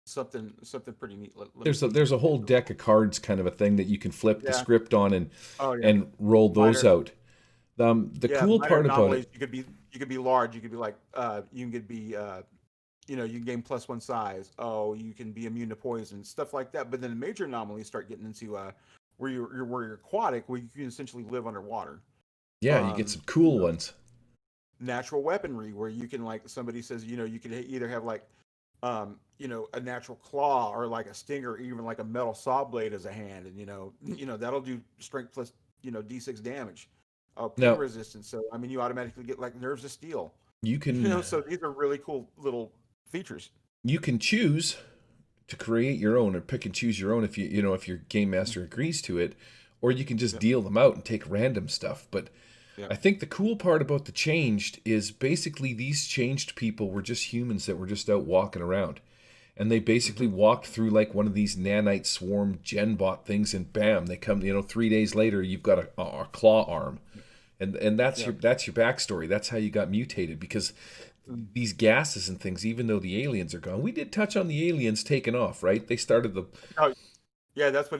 something pretty neat. Let me There's a see there's here. a whole deck of cards kind of a thing that you can flip the Yeah. script on and Oh yeah. and roll those Minor. out. The Yeah. cool Minor part about anomalies. it, You could be large. You could be like, you could be, you can gain +1 size. Oh, you can be immune to poison, stuff like that. But then the major anomalies start getting into, where you're aquatic, where you can essentially live underwater. yeah, you get Um, some you cool know, ones. Natural weaponry, where you can, like, somebody says, you could either have, like, a natural claw, or like a stinger, or even like a metal saw blade as a hand, and that'll do strength plus, d6 damage, pain Now, resistance. So I mean, you automatically get like nerves of steel. you can So these are really cool little features. you can choose to create your own or pick and choose your own if if your game master agrees to it, or you can just Yep. deal them out and take random stuff. But Yep. I think the cool part about the changed is basically these changed people were just humans that were just out walking around. And they basically Hmm. walked through like one of these nanite swarm genbot things, and bam, they come. 3 days later, you've got a claw arm, and that's your Yep. that's your backstory. That's how you got mutated, because these gases and things, even though the aliens are gone, we did touch on the aliens taking off, right? They started the Oh, yeah, that's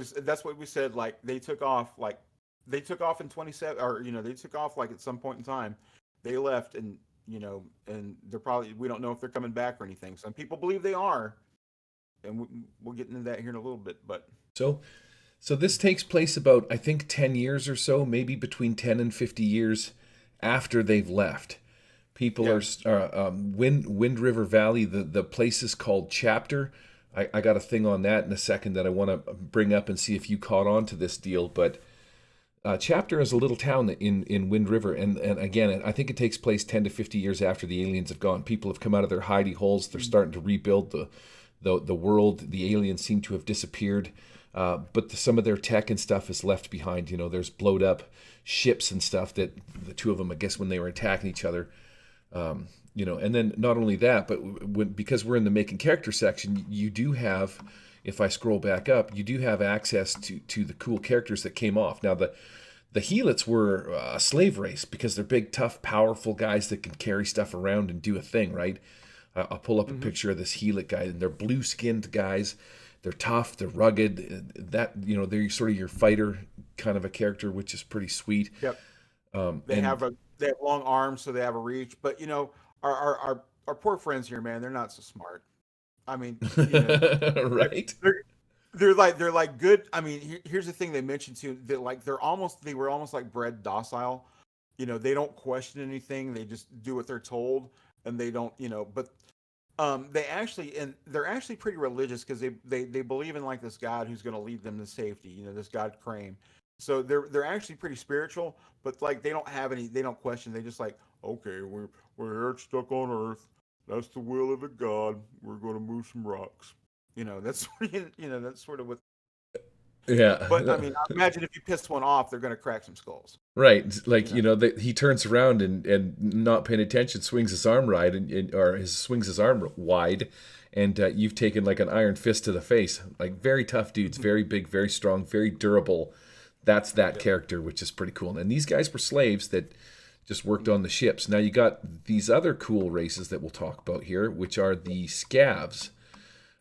what we said. Like, they took off in 27, or they took off like at some point in time. They left, and they're probably, we don't know if they're coming back or anything. Some people believe they are, and we'll get into that here in a little bit. But so so this takes place about, I think, 10 years or so, maybe between 10 and 50 years after they've left. People yeah. are Wind River Valley. The place is called Chapter. I got a thing on that in a second that I want to bring up and see if you caught on to this deal. But Chapter is a little town in Wind River, and again, I think it takes place 10 to 50 years after the aliens have gone. People have come out of their hidey holes. They're starting to rebuild the world. The aliens seem to have disappeared, but some of their tech and stuff is left behind. There's blowed up ships and stuff that the two of them, I guess, when they were attacking each other. And then not only that, but because we're in the making character section, you do have, if I scroll back up, you do have access to the cool characters that came off. Now the Helits were a slave race because they're big, tough, powerful guys that can carry stuff around and do a thing, right? I'll pull up a Hmm. picture of this Helit guy, and they're blue-skinned guys. They're tough, they're rugged. They're sort of your fighter kind of a character, which is pretty sweet. Yep. They And have a they have long arms, so they have a reach. But our poor friends here, man, they're not so smart. I mean, they're right? they're they're like good. I mean, here's the thing they mentioned too. That, like, they were almost like bred docile. They don't question anything. They just do what they're told, and they don't. But they're actually pretty religious, because they believe in, like, this God who's going to lead them to safety. This God Crane. So they're actually pretty spiritual, but, like, they don't question. They just, like, okay, we're here stuck on Earth. That's the will of the God. We're going to move some rocks. That's that's sort of what. But I Yeah. mean, I imagine if you piss one off, they're going to crack some skulls. Right, You like know. he turns around and not paying attention, swings his arm right, or his swings his arm wide, and you've taken like an iron fist to the face. Like very tough dudes, very big, very strong, very durable. That's that Yep. character, which is pretty cool. And these guys were slaves that just worked Mhm. on the ships. Now you got these other cool races that we'll talk about here, which are the scavs.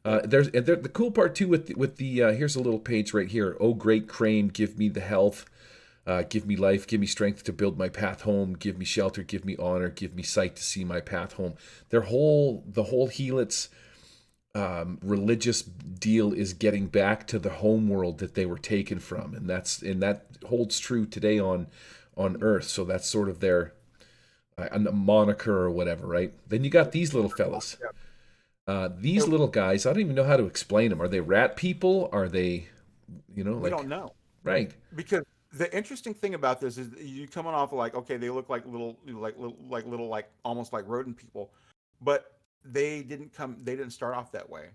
Yep. The cool part too with the here's a little page right here. Oh great crane, give me the health. Give me life, give me strength to build my path home, give me shelter, give me honor, give me sight to see my path home. The whole Helix religious deal is getting back to the home world that they were taken from, and that holds true today on Earth. So that's sort of their a moniker or whatever, right? Then you got these little fellas. Yep. These And little guys, I don't even know how to explain them. Are they rat people? Are they, we like don't know. right? Because the interesting thing about this is you coming off of like, okay, they look like little like almost like rodent people, but they didn't start off that way.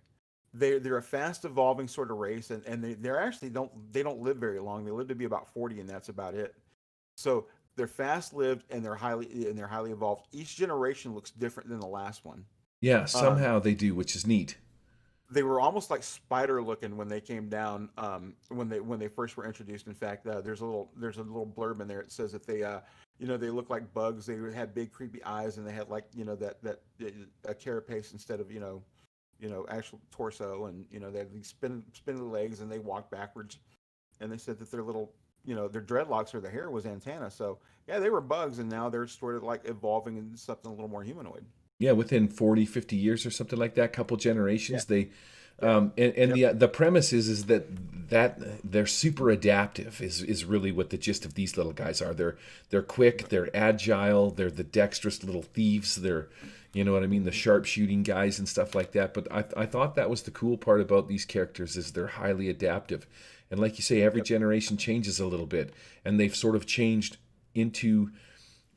They're a fast evolving sort of race, and they're actually don't live very long. They live to be about 40, and that's about it. So they're fast lived and they're highly evolved. Each generation looks different than the last one. Yeah, Um, somehow they do, which is neat. they were almost like spider looking when they came down, when they first were introduced. In fact, there's a little blurb in there. It says that they look like bugs. They had big creepy eyes, and they had like a carapace instead of actual torso, and they had these spindly legs, and they walk backwards. And they said that their little their dreadlocks or their hair was antenna. So yeah, they were bugs, and now they're sort of like evolving into something a little more humanoid. Yeah, within 40, 50 years or something like that, couple Yeah. generations, they Yep. and Yep. the premise is that they're super adaptive is really what the gist of these little guys are. They're quick, they're agile, they're the dexterous little thieves, they're you know what I mean, the sharp shooting guys and stuff like that. But I thought that was the cool part about these characters is they're highly adaptive. And like you say, every Yep. generation changes a little bit, and they've sort of changed into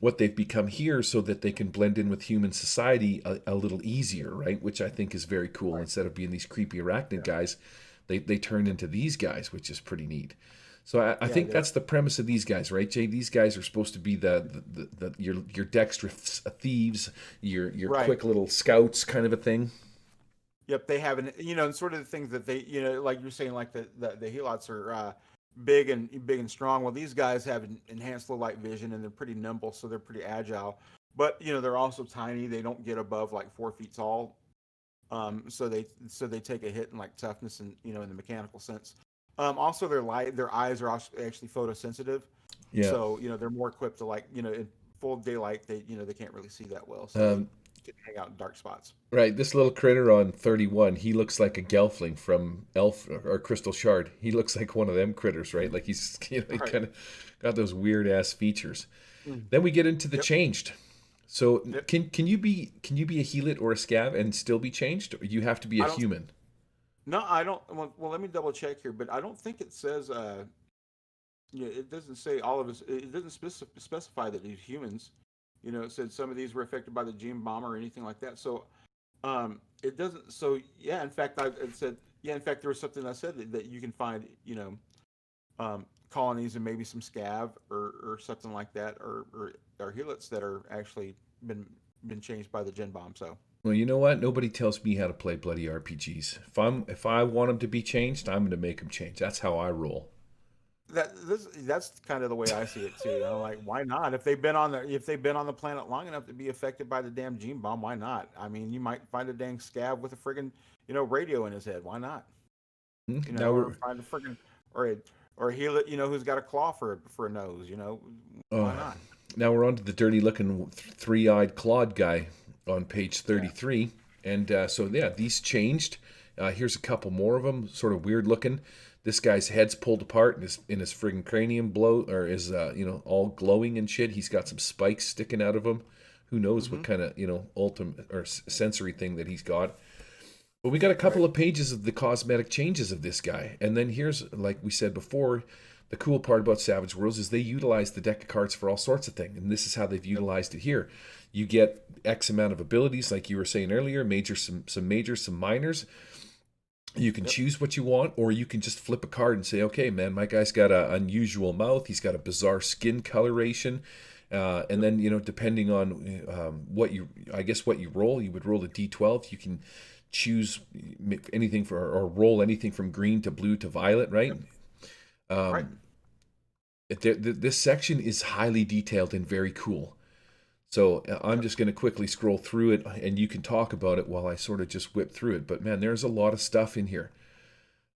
what they've become here so that they can blend in with human society a little easier, right? Which I think is very cool. Right. Instead of being these creepy arachnid guys, they turn Yep. into these guys, which is pretty neat. So I Yeah. think They're that's the premise of these guys, right, Jay? These guys are supposed to be your dexterous thieves, your right. quick little scouts, kind of a thing. Yep, they have and sort of the things that they, like you're saying, like the helots are big and strong. Well, these guys have enhanced low light vision, and they're pretty nimble, so they're pretty agile. But they're also tiny. They don't get above like 4 feet tall. So they take a hit in like toughness and in the mechanical sense. Also, their eyes are actually photosensitive, Yeah. so they're more equipped to like in full daylight they can't really see that well, so they Um, can hang out in dark spots. right. This little critter on 31, he looks like a gelfling from Elf or Crystal Shard. He looks like one of them critters, right? Like he's he Right. kind of got those weird ass features. Mm. Then we get into the Yep. changed. So Yep. can you be a healet or a scav and still be changed? Or you have to be a I don't. human. No, I don't. Well, let me double check here, but I don't think it says. It doesn't say all of us. It doesn't specify that these humans. It said some of these were affected by the gene bomb or anything like that. So, it doesn't. So, yeah. In fact, it said. Yeah. In fact, there was something that said that you can find. Colonies and maybe some scav or something like that, or helots that are actually been changed by the gen bomb. So. Well, you know what? Nobody tells me how to play bloody RPGs. If I want them to be changed, I'm going to make them change. That's how I roll. That's kind of the way I see it too. I'm like, why not? If they've been on the planet long enough to be affected by the damn gene bomb, why not? I mean, you might find a dang scab with a friggin' radio in his head. Why not? Now Or we're find a friggin' or a heal it, who's got a claw for a nose. Why oh, not? now we're on to the dirty looking three-eyed clawed guy on page Yeah. 33. And so yeah, these changed. Here's a couple more of them, sort of weird looking. This guy's head's pulled apart and his friggin' cranium is all glowing and shit. He's got some spikes sticking out of him. Who knows what Mm-hmm. kind of ultimate or sensory thing that he's got. But we got a couple Right. of pages of the cosmetic changes of this guy. And then here's, like we said before, the cool part about Savage Worlds is they utilize the deck of cards for all sorts of things. And this is how they've Yep. utilized it here. You get X amount of abilities, like you were saying earlier, some majors, some minors. You can Yep. choose what you want, or you can just flip a card and say, okay, man, my guy's got an unusual mouth. He's got a bizarre skin coloration. And Yep. then, depending on what you, I guess what you roll, you would roll a d12. You can choose anything or roll anything from green to blue to violet, right? Yep. Right. This section is highly detailed and very cool. So I'm Yep. just going to quickly scroll through it, and you can talk about it while I sort of just whip through it. But man, there's a lot of stuff in here.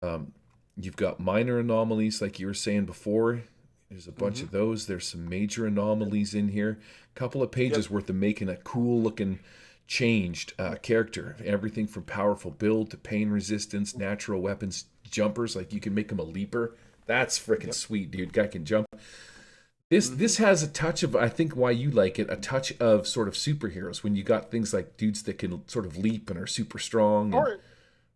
Um, you've got minor anomalies, like you were saying before. There's a bunch Mm-hmm. of those. There's some major anomalies in here. A couple of Yep. pages worth of making a cool looking changed Yep. character. Everything from powerful build to pain resistance, natural weapons, jumpers. Like you can make him a leaper. That's freaking Yep. sweet, dude. Guy can jump. This Mm-hmm. this has a touch of, I think why you like it, a touch of sort of superheroes when you got things like dudes that can sort of leap and are super strong and Or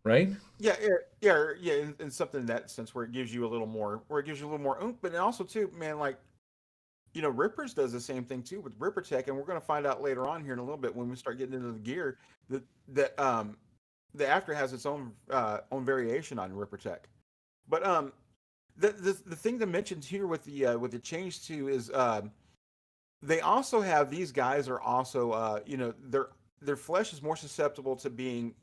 right. yeah, yeah, in something in that sense where it gives you a little more, where it gives you a little more oomph, but also too, man, like Rippers does the same thing too with Ripper Tech, and we're going to find out later on here in a little bit when we start getting into the gear that the After has its own variation on Ripper Tech. But the thing to mention here with the change too is they also have these guys are also their flesh is more susceptible to being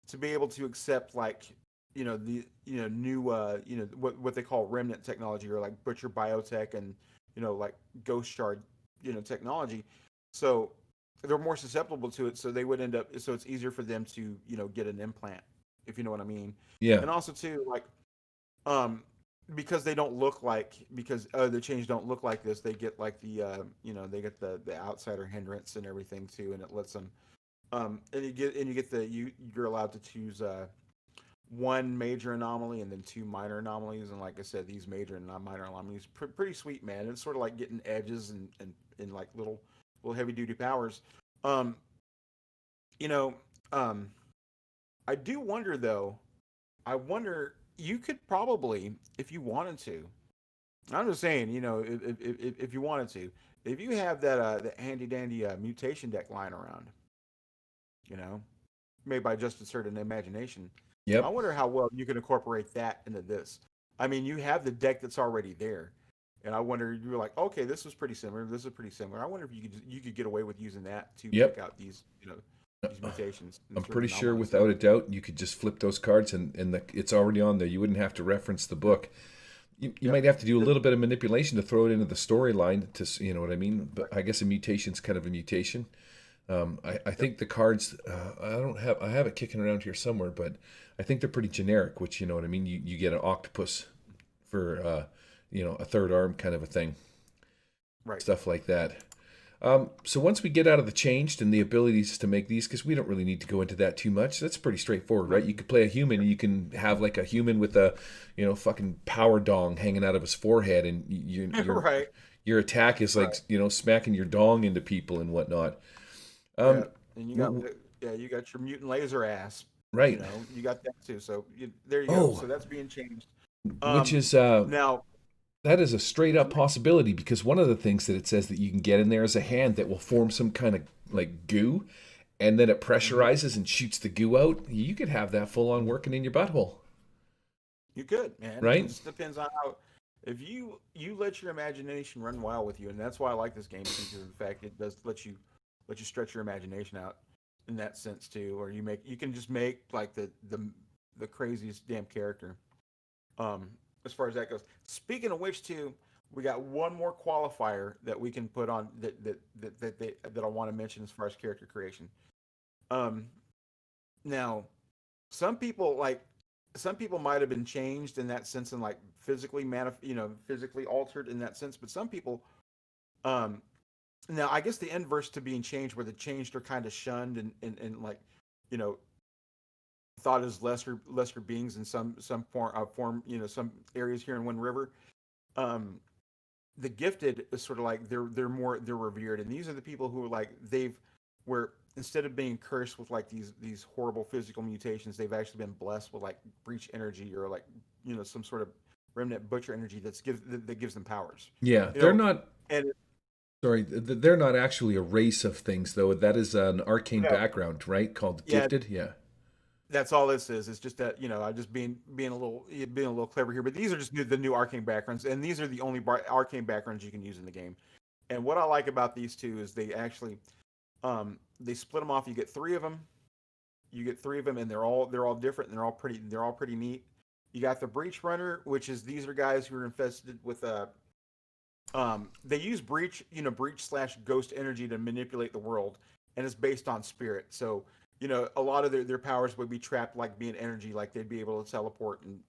to be able to accept like the new what they call remnant technology or like butcher biotech and like ghost shard technology. So they're more susceptible to it, so they would end up, so it's easier for them to get an implant, if you know what I mean. Yeah. And also too, like um because they don't look like, because the change don't look like this, they get like they get the outsider hindrance and everything too, and it lets them and you get you're allowed to choose one major anomaly and then two minor anomalies. And like I said, these major and minor anomalies pretty sweet, man. It's sort of like getting edges and like little heavy duty powers. um you know um I do wonder though, I wonder, you could probably, if you wanted to, I'm just saying, if you wanted to, if you have that handy dandy mutation deck lying around, you know, made by just a certain imagination, I Yep. wonder how well you can incorporate that into this. I mean, you have the deck that's already there, and I wonder, you were like, okay, this was pretty similar. This is pretty similar. I wonder if you could get away with using that to pick Yep. out these mutations and I'm certain pretty sure anomalies. without a doubt you could just flip those cards and it's already on there. You wouldn't have to reference the Yep. book. You Yep. might have to do a The, little bit of manipulation to throw it into the storyline you know what I mean? But right. I guess a mutation's kind of a mutation. I Yep. think the cards, I have it kicking around here somewhere, but I think they're pretty generic, which, you know what I mean? You get an octopus for, a third arm kind of a thing, Right. stuff like that. So once we get out of the changed and the abilities to make these, because we don't really need to go into that too much, that's pretty straightforward, No. right? You could play a human and you can have like a human with a, fucking power dong hanging out of his forehead, and Right. your attack is like, Right. smacking your dong into people and whatnot. Yeah, Um, and w- w- you got your mutant laser ass. right. You got that too. So there you go. Oh, So that's being changed. which Um, is now that is a straight the up next, possibility, because one of the things that it says that you can get in there is a hand that will form some kind of like goo, and then it hmm pressurizes and shoots the goo out. You could have that full on working in your butthole, you could, man. It right? just depends on how. If you let your imagination run wild with you, and that's why I like this game too, because of the fact it does let you stretch your imagination out in that sense too, or you can just make like the craziest damn character. Um, as far as that goes. Speaking of which, too, we got one more qualifier that we can put on that I want to mention as far as character creation. Um, now, some people like some people might have been changed in that sense and like physically altered in that sense, but some people um now I guess the inverse to being changed, where the changed are kind of shunned and like you know thought as lesser beings in some form, some areas here in Wind River. um the gifted is sort of like they're revered, and these are the people who are like they've where instead of being cursed with like these horrible physical mutations, they've actually been blessed with like breach energy or like some sort of remnant butcher energy that gives them powers. Yeah, You they're know, not. and Sorry, they're not actually a race of things, though. That is an arcane no, background, right? Called yeah, gifted. Yeah. That's all this is. It's just that I just being a little clever here. But these are just the new arcane backgrounds, and these are the only arcane backgrounds you can use in the game. And what I like about these two is they split them off. You get three of them. You get three of them, and they're all different, and they're all pretty neat. You got the breach runner, which is these are guys who are infested with they use breach slash ghost energy to manipulate the world, and it's based on spirit. So a lot of their powers would be trapped like being energy, like they'd be able to teleport and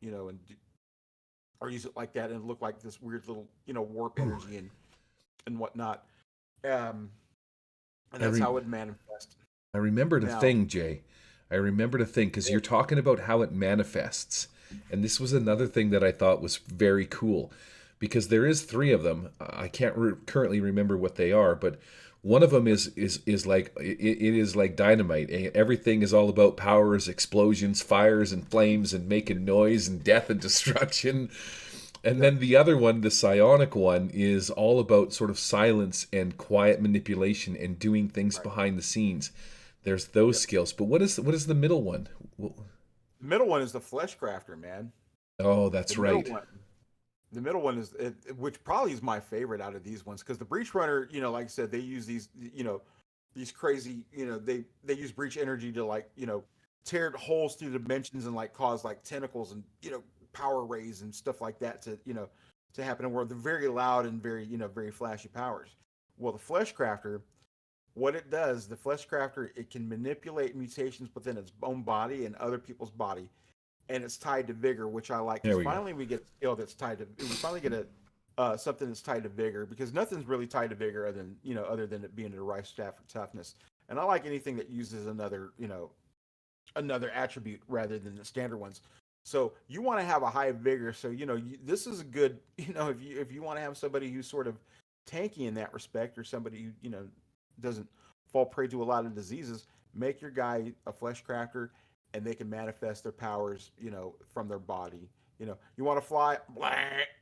or use it like that and look like this weird little warp Ooh, energy and whatnot. Um, and I that's re- how it would manifest. I remembered a Now, thing, Jay. I remembered a thing because you're talking about how it manifests, and this was another thing that I thought was very cool, because there is three of them. I can't currently remember what they are, but one of them is like it is like dynamite. Everything is all about powers, explosions, fires, and flames, and making noise and death and destruction. And yep, then the other one, the psionic one, is all about sort of silence and quiet manipulation and doing things right, behind the scenes. There's those yep. skills. But what is the middle one? The middle one is the flesh crafter, man. Oh, The that's middle right. one The middle one which probably is my favorite out of these ones, because the breach runner, like I said, they use these crazy, they use breach energy to like, tear holes through dimensions and like cause like tentacles and power rays and stuff like that to happen. And where they're very loud and very very flashy powers. Well, the flesh crafter, what it does, the flesh crafter, it can manipulate mutations within its own body and other people's body, and it's tied to vigor, which I like, There because we go. finally we get a skill that's tied to. We finally get a something that's tied to vigor, because nothing's really tied to vigor other than it being a rice staff for toughness. And I like anything that uses another attribute rather than the standard ones. So you want to have a high vigor. So this is a good if you want to have somebody who's sort of tanky in that respect, or somebody who doesn't fall prey to a lot of diseases. Make your guy a flesh crafter, and they can manifest their powers from their body. You want to fly, blah,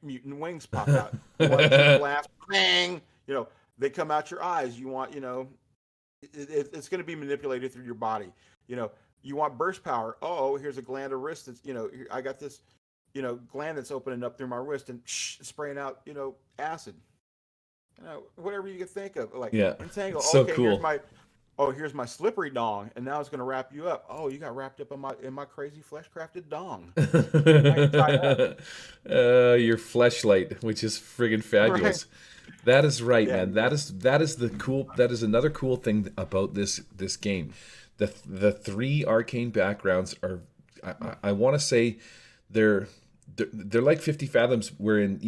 mutant wings pop out. You want to shoot blast, bang, they come out your eyes. You want it's going to be manipulated through your body. You know, you want burst power. Oh, here's a gland of wrist that's I got this gland that's opening up through my wrist and spraying out acid. Whatever you can think of, like Yeah, entangle. it's so Okay, here's cool. my here's my slippery dong, and now it's going to wrap you up. Oh, you got wrapped up in my crazy flesh crafted dong. Now you're tied up, Your fleshlight, which is friggin' right? fabulous. That is right, Yeah, man. That is the cool. That is another cool thing about this game. The three arcane backgrounds are. I want to say they're they're like 50 fathoms, where in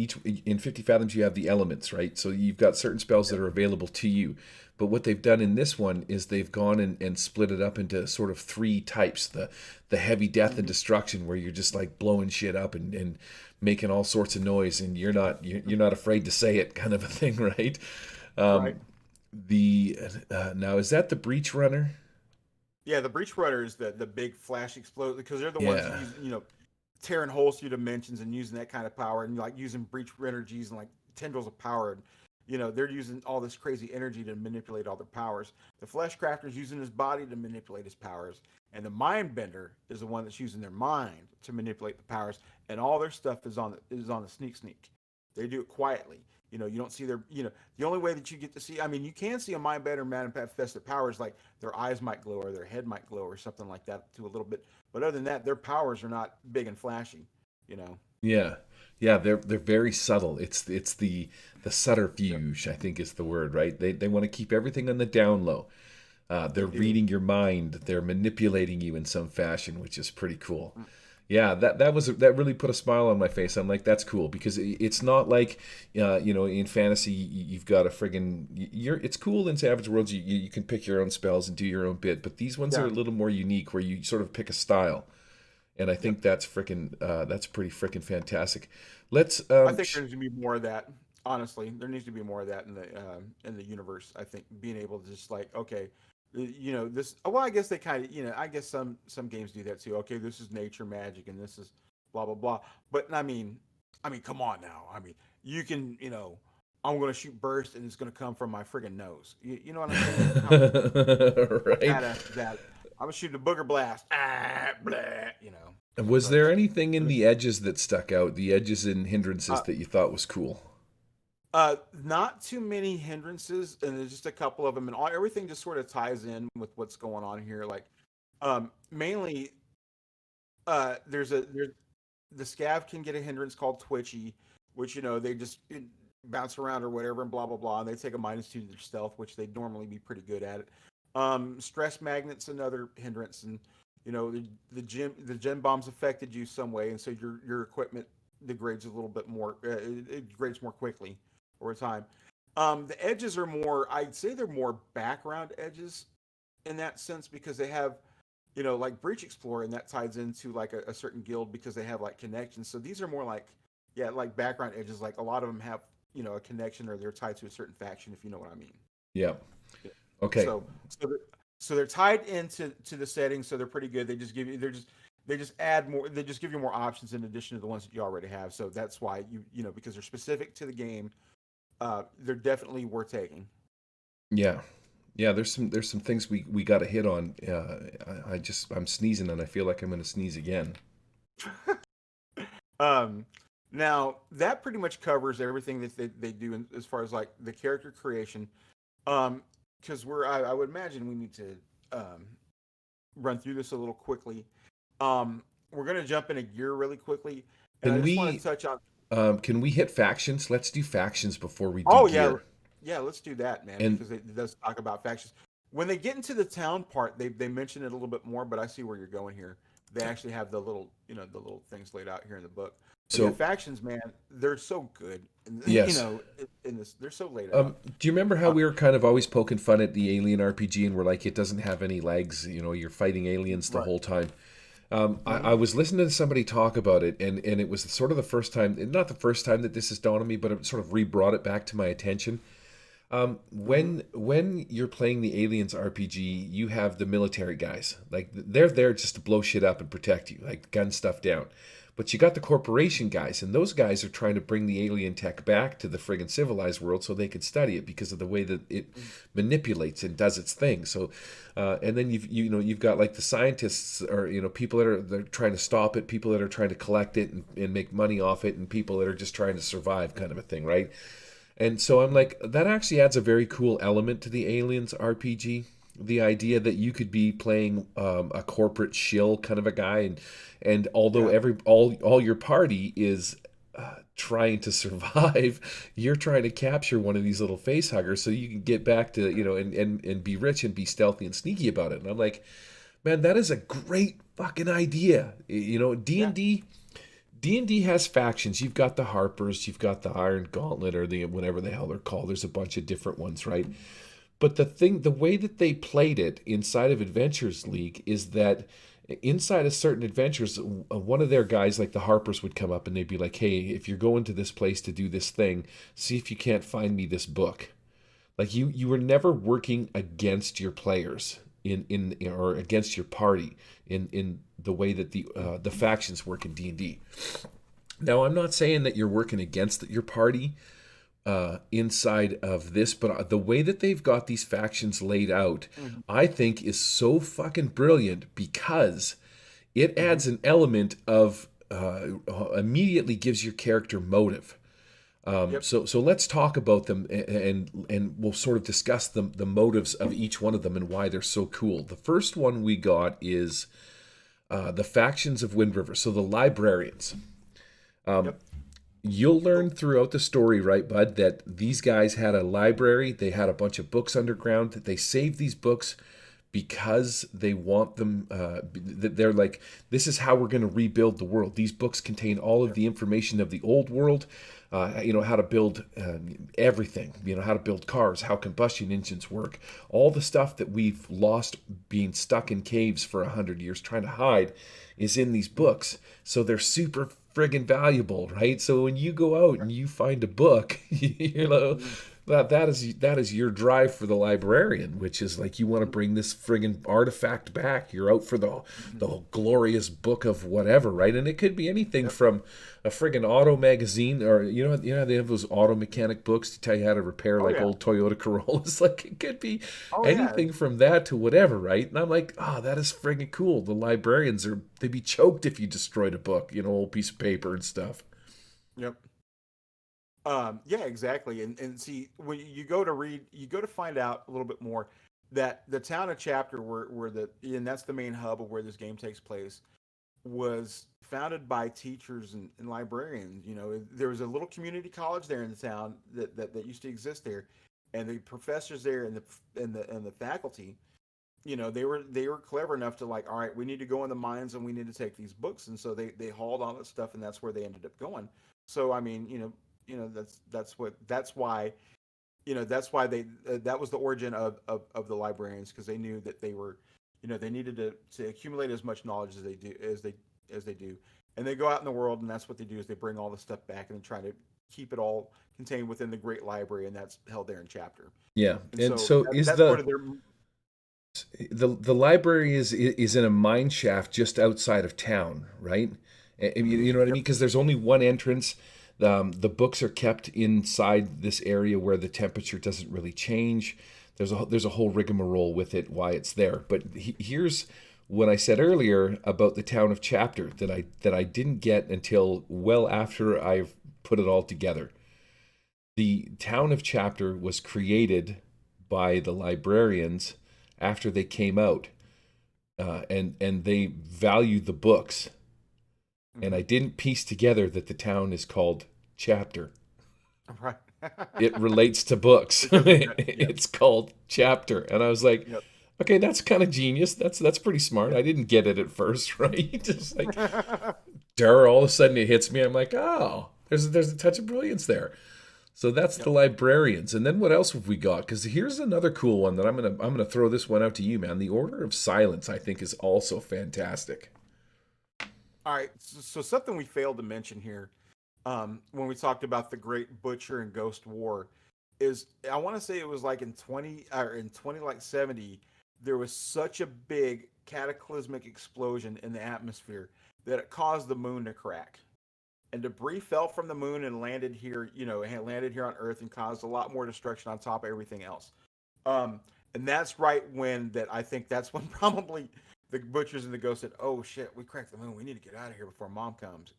50 fathoms you have the elements, right? So you've got certain spells that yep. are available to you. But what they've done in this one is they've gone and split it up into sort of three types. The heavy death and Mm-hmm. destruction, where you're just like blowing shit up and making all sorts of noise, and you're not afraid to say it, kind of a thing, right? Right. Um, the Now, is that the breach runner? Yeah, the breach runner is the big flash explode, because they're the ones that Yeah. use tearing holes through dimensions and using that kind of power, and like using breach energies and like tendrils of power, and they're using all this crazy energy to manipulate all their powers. The flesh crafter is using his body to manipulate his powers, and the mind bender is the one that's using their mind to manipulate the powers, and all their stuff is on the sneak. They do it quietly. You don't see their the only way that you get to see, I mean, you can see a mind bender manifest their powers, like their eyes might glow or their head might glow or something like that, to a little bit. But other than that, their powers are not big and flashy. You know. Yeah, yeah, they're very subtle. It's the Yep. subterfuge, I think, is the word, right? They want to keep everything on the down low. They They're do. reading your mind. They're manipulating you in some fashion, which is pretty cool. Mm, Yeah, that really put a smile on my face. I'm like, that's cool, because it's not like, in fantasy you've got a friggin' you're. It's cool in Savage Worlds. You can pick your own spells and do your own bit, but these ones are Yeah. a little more unique, where you sort of pick a style, and I Yep. think that's pretty freaking fantastic. Let's I think there needs to be more of that. Honestly, there needs to be more of that in the universe. I think being able to just like, okay, this. Well, I guess they kind of, I guess some games do that too. Okay, this is nature magic, and this is blah blah blah. But I mean, come on now. I mean, you can, I'm going to shoot burst, and it's going to come from my friggin' nose. You know what I'm saying? How right. badass is that? I'm gonna shoot a booger blast. Ah, blah, you know. Was But there anything I in mean, the edges that stuck out, the edges and hindrances uh, that you thought was cool? not too many hindrances, and there's just a couple of them, and everything just sort of ties in with what's going on here. Like, mainly, there's the scav can get a hindrance called twitchy, which they just bounce around or whatever, and blah blah blah, and they take a -2 to their stealth, which they'd normally be pretty good at it. Stress magnets another hindrance, and the gem bombs affected you some way, and so your equipment degrades a little bit more. It degrades more quickly over time. The edges are more, I'd say they're more background edges in that sense because they have, like Breach Explorer, and that ties into like a certain guild because they have like connections. So these are more like, yeah, like background edges. Like a lot of them have, a connection or they're tied to a certain faction, if you know what I mean. Yeah. Yeah. Okay. So they're tied into the settings, so they're pretty good. They just add more. They just give you more options in addition to the ones that you already have. So that's why because they're specific to the game. They're definitely worth taking. Yeah. Yeah, there's some things we got to hit on. I'm sneezing and I feel like I'm going to sneeze again. Um, Now that pretty much covers everything that they do as far as like the character creation. Because I would imagine we need to um, run through this a little quickly. We're gonna jump into gear really quickly, and I Can just want to we touch on. can we hit factions? Let's do factions before we do Oh yeah, gear. yeah. Let's do that, man, And because it does talk about factions. When they get into the town part, they mention it a little bit more, but I see where you're going here. They actually have the little things laid out here in the book. But yeah, so factions, man, they're so good, and yes. in this, they're so laid out. Do you remember how Uh, we were kind of always poking fun at the Alien RPG and we're like, it doesn't have any legs, you're fighting aliens the right. whole time. I Hmm. was listening to somebody talk about it, and it was sort of the first time, not the first time that this has dawned on me, but it sort of re-brought it back to my attention. Hmm. When you're playing the Aliens RPG, you have the military guys. Like they're there just to blow shit up and protect you, like gun stuff down. But you got the corporation guys, and those guys are trying to bring the alien tech back to the friggin' civilized world so they can study it because of the way that it manipulates and does its thing. So, and then you've got like the scientists, or people that are they're trying to stop it, people that are trying to collect it and make money off it, and people that are just trying to survive, kind of a thing, right? And so I'm like, that actually adds a very cool element to the Aliens RPG. The idea that you could be playing a corporate shill kind of a guy, and although Yeah. all your party is trying to survive, you're trying to capture one of these little face huggers so you can get back to and be rich and be stealthy and sneaky about it. And I'm like, man, that is a great fucking idea. D Yeah. and D D&D has factions. You've got the Harpers, you've got the Iron Gauntlet, or the whatever the hell they're called. There's a bunch of different ones, right? But the way that they played it inside of Adventures League is that inside of certain adventures, one of their guys, like the Harpers, would come up and they'd be like, "Hey, if you're going to this place to do this thing, see if you can't find me this book." Like you were never working against your players in or against your party in the way that the factions work in D&D. Now, I'm not saying that you're working against your party inside of this, but the way that they've got these factions laid out, Hmm. I think is so fucking brilliant because it Hmm. adds an element of immediately gives your character motive. Yep. So let's talk about them, and we'll sort of discuss the motives of each one of them and why they're so cool. The first one we got is the factions of Wind River. So the librarians. Yep. You'll So, learn throughout the story, right, bud, that these guys had a library. They had a bunch of books underground. That they saved these books because they want them. They're like, this is how we're going to rebuild the world. These books contain all of yeah. the information of the old world. How to build everything. How to build cars, how combustion engines work. All the stuff that we've lost being stuck in caves for 100 years trying to hide is in these Mhm. books. So they're super friggin' valuable, right? So when you go out and you find a book, Mhm. that is your drive for the librarian, which is like you want to bring this friggin' artifact back. You're out for Mhm. the glorious book of whatever, right? And it could be anything Yep. from a friggin' auto magazine, or they have those auto mechanic books to tell you how to repair Oh like yeah. old Toyota Corollas. Like it could be Oh yeah. anything from that to whatever, right? And I'm like, oh, that is friggin' cool. The librarians they'd be choked if you destroyed a book, old piece of paper and stuff. Yep. Yeah, exactly. And see, when you go to read, you go to find out a little bit more that the town of Chapter, where and that's the main hub of where this game takes place, was founded by teachers and librarians. There was a little community college there in the town that used to exist there, and the professors there and the faculty, they were clever enough to like, all right, we need to go in the mines and we need to take these books, and so they hauled all that stuff, and that's where they ended up going. So I mean, that's why they that was the origin of the librarians, because they knew that they needed to accumulate as much knowledge as they do, and they go out in the world, and that's what they do is they bring all the stuff back and they try to keep it all contained within the great library, and that's held there in Chapter. Yeah, And and so so is that's sort the of their. the library is in a mine shaft just outside of town, right? You know what I Yep. mean? Because there's only one entrance. The books are kept inside this area where the temperature doesn't really change. There's a whole rigmarole with it why it's there. But here's what I said earlier about the town of Chapter that I didn't get until well after I've put it all together. The town of Chapter was created by the librarians after they came out, and they valued the books. And Hmm. I didn't piece together that the town is called Chapter. Right. It relates to books. Because of that. Yep. It's called Chapter, and I was like, Yep. okay, that's kind of genius. That's pretty smart. I didn't get it at first, right? Just like, all of a sudden it hits me. I'm like, oh, there's a touch of brilliance there. So that's the Yep. librarians. And then what else have we got? Because here's another cool one that I'm gonna throw this one out to you, man. The Order of Silence, I think, is also fantastic. All right. So something we failed to mention here, when we talked about the Great Butcher and Ghost War, is I want to say it was like in 20 or in 20 like 70, there was such a big cataclysmic explosion in the atmosphere that it caused the moon to crack. And debris fell from the moon and landed here, it landed here on Earth and caused a lot more destruction on top of everything else. Um, and that's right when that I think that's when probably the butchers and the ghost said, "Oh shit, we cracked the moon. We need to get out of here before mom comes."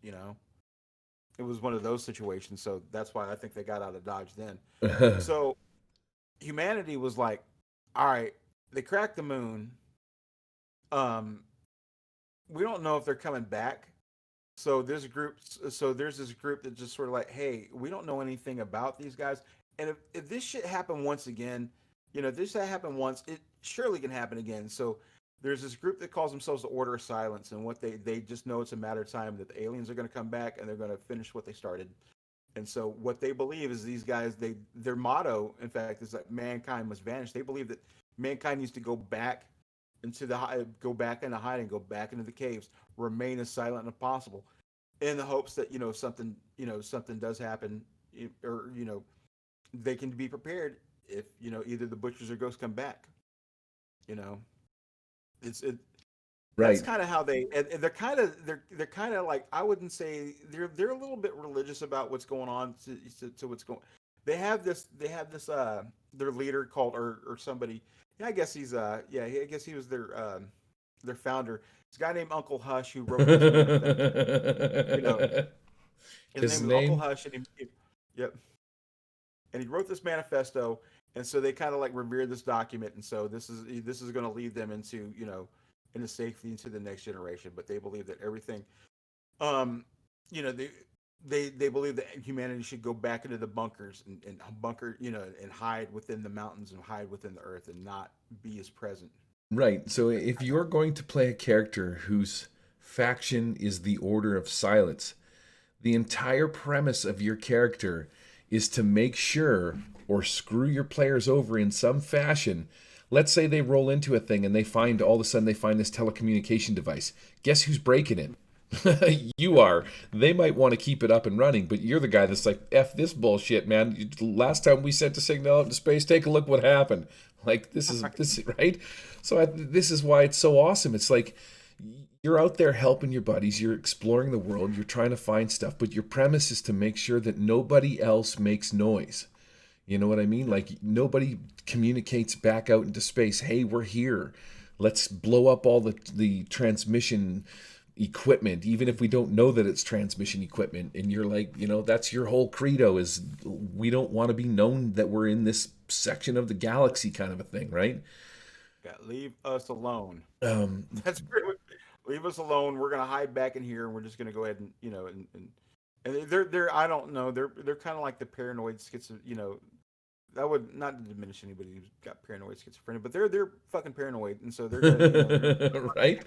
It was one of those situations. So that's why I think they got out of Dodge then. So humanity was like, "All right, they cracked the moon. Um, we don't know if they're coming back." So there's this group that just sort of like, hey, we don't know anything about these guys, and if this shit happened once again, if this shit happened once, it surely can happen again. So there's this group that calls themselves the Order of Silence, and what they just know it's a matter of time that the aliens are going to come back and they're going to finish what they started. And so what they believe is these guys, their motto, in fact, is that mankind must vanish. They believe that mankind needs to go back into hiding, go back into the caves, remain as silent as possible, in the hopes that something does happen, or they can be prepared if either the butchers or ghosts come back. You know, it's it. That's Right. kind of how and they're kind of like, I wouldn't say they're a little bit religious about what's going on to what's going. They have this their leader called or somebody. Yeah, I guess I guess he was their founder. This guy named Uncle Hush who wrote this manifesto. You know, his His name is Uncle name? Hush, and yep, and he wrote this manifesto, and so they kind of like revere this document, and so this is going to lead them into safety into the next generation. But they believe that everything, um, you know, they believe that humanity should go back into the bunkers and bunker, and hide within the mountains and hide within the earth and not be as present. Right. So if you're going to play a character whose faction is the Order of Silence, the entire premise of your character is to make sure or screw your players over in some fashion. Let's say they roll into a thing and they find all of a sudden they find this telecommunication device. Guess who's breaking it? You are. They might want to keep it up and running, but you're the guy that's like, F this bullshit, man. Last time we sent a signal out into space, take a look what happened. Like, this, right? So this is why it's so awesome. It's like you're out there helping your buddies, you're exploring the world, you're trying to find stuff, but your premise is to make sure that nobody else makes noise. You know what I mean? Yep. Like nobody communicates back out into space. Hey, we're here. Let's blow up all the transmission equipment, even if we don't know that it's transmission equipment. And you're like, that's your whole credo is we don't want to be known that we're in this section of the galaxy, kind of a thing, right? Yeah, leave us alone. Um, That's pretty much, leave us alone. We're gonna hide back in here, and we're just gonna go ahead and and they're I don't know, they're kind of like the paranoid schizo. That would not to diminish anybody who's got paranoid schizophrenia, but they're fucking paranoid, and so they're gonna they're gonna right?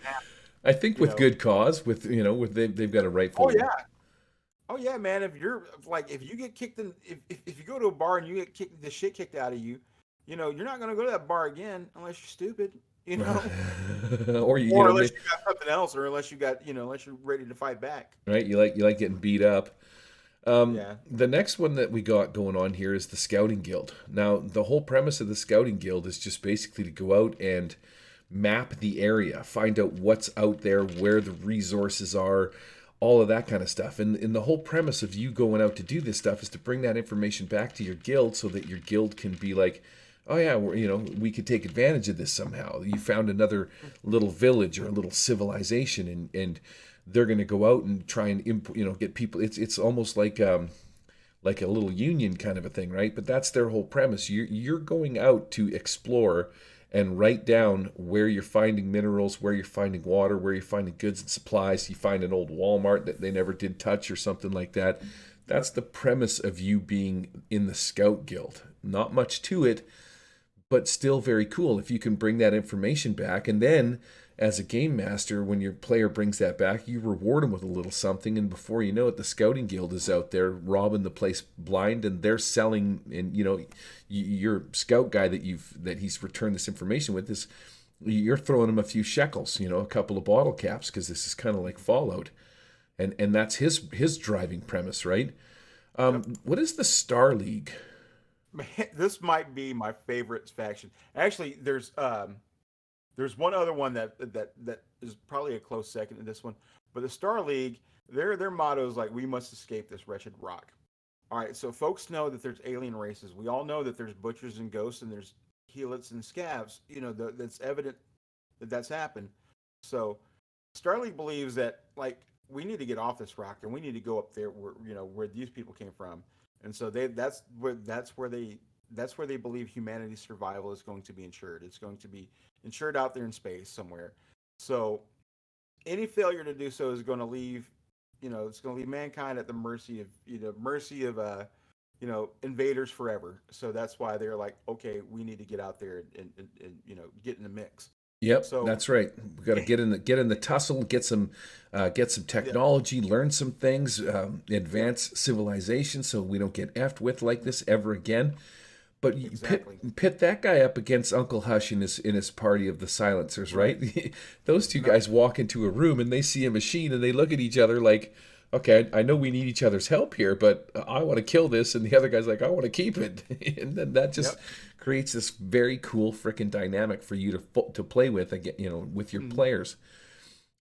I think you with know. good cause, with they've got a Oh rightful. yeah, oh yeah, man. If you're like if you get kicked in, if you go to a bar and you get kicked the shit kicked out of you, you're not gonna go to that bar again unless you're stupid. You know. Or Or unless you got something else, or unless you got, unless you're ready to fight back. right, you like getting beat up. Yeah. The next one that we got going on here is the Scouting Guild. Now, the whole premise of the Scouting Guild is just basically to go out and map the area, find out what's out there, where the resources are, all of that kind of stuff. And the whole premise of you going out to do this stuff is to bring that information back to your guild so that your guild can be like, oh yeah, we could take advantage of this somehow. You found another little village or a little civilization, and they're going to go out and try and get people. It's almost like a little union kind of a thing, right? But that's their whole premise. You're going out to explore and write down where you're finding minerals, where you're finding water, where you're finding goods and supplies. You find an old Walmart that they never did touch or something like that. That's Yep. the premise of you being in the Scout Guild. Not much to it, but still very cool if you can bring that information back. And then, as a game master, when your player brings that back, you reward them with a little something. And before you know it, the Scouting Guild is out there robbing the place blind, and they're selling. And your scout guy that he's returned this information with is you're throwing him a few shekels, a couple of bottle caps, because this is kind of like Fallout, and that's his driving premise, right? Yep. What is the Star League? Man, this might be my favorite faction. Actually, there's one other one that is probably a close second to this one. But the Star League, their motto is like, we must escape this wretched rock. All right, so folks know that there's alien races. We all know that there's butchers and ghosts and there's helots and scavs. That's evident that that's happened. So Starleague believes that like we need to get off this rock and we need to go up there where these people came from. And so that's where they believe humanity's survival is going to be insured. It's going to be insured out there in space somewhere. So any failure to do so is going to leave it's going to leave mankind at the mercy of invaders forever. So that's why they're like, okay, we need to get out there and get in the mix. Yep, So that's right. We got to get in the tussle, get some yeah, technology, learn some things, yep, advance civilization, so we don't get effed with like this ever again. But you exactly. pit that guy up against Uncle Hush in his party of the silencers, Right. right? Those two No, guys walk into a room and they see a machine and they look at each other like, okay, I know we need each other's help here, but I want to kill this, and the other guy's like, I want to keep it, and then that just yep. creates this very cool freaking dynamic for you to play with again, with your Mhm. players.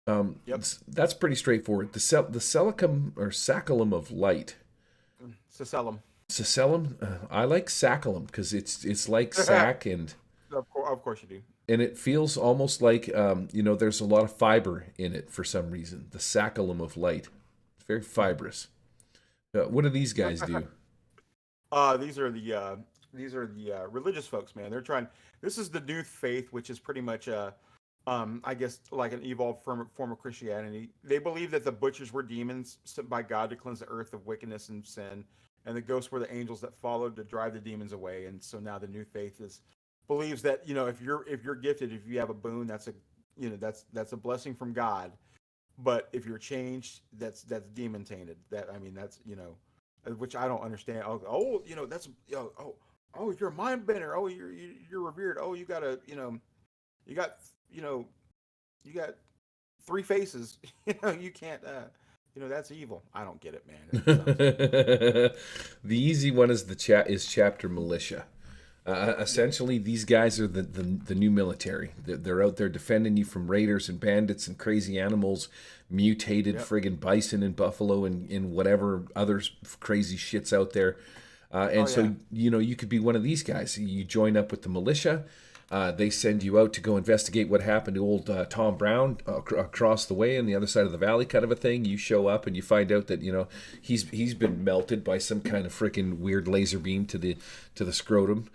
Yep. That's pretty straightforward. The Celicum or Sacculum of Light. So sell them. Sacellum, I like Sacculum because it's like sack, Of course you do. and it feels almost like there's a lot of fiber in it for some reason. The Sacculum of Light, it's very fibrous. What do these guys do? These are the religious folks, man. They're trying. This is the new faith, which is pretty much I guess like an evolved form of Christianity. They believe that the butchers were demons sent by God to cleanse the earth of wickedness and sin, and the ghosts were the angels that followed to drive the demons away. And so now the new faith is believes that if you're gifted, if you have a boon, that's a blessing from God. But if you're changed, that's demon tainted. That I mean, that's which I don't understand. Oh, that's oh, you're a mind bender. Oh, you're revered. Oh, you got you got you got three faces. You can't. That's evil. I don't get it, man. It just sounds evil. The easy one is the chat is chapter militia. Yeah. Essentially, these guys are the new military. They're out there defending you from raiders and bandits and crazy animals, mutated Yep. friggin' bison and buffalo and in whatever other crazy shits out there. Oh And yeah. so, you could be one of these guys. You join up with the militia. They send you out to go investigate what happened to old Tom Brown across the way on the other side of the valley, kind of a thing. You show up and you find out that he's been melted by some kind of freaking weird laser beam to the scrotum,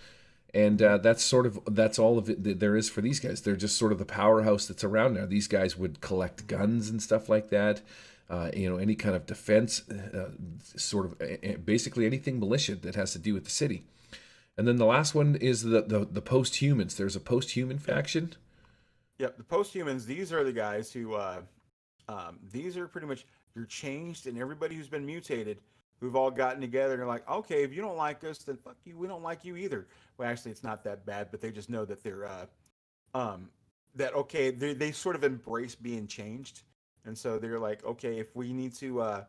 and Hmm. that's all of it that there is for these guys. They're just sort of the powerhouse that's around now. These guys would collect guns and stuff like that. Any kind of defense, basically anything militia that has to do with the city. And then the last one is the post-humans. There's a post-human Yep. faction. Yep. The posthumans. These are the guys who. These are pretty much you're changed, and everybody who's been mutated, who've all gotten together and are like, okay, if you don't like us, then fuck you. We don't like you either. Well, actually, it's not that bad, but they just know that they're um, that okay. They sort of embrace being changed, and so they're like, okay, if we need to.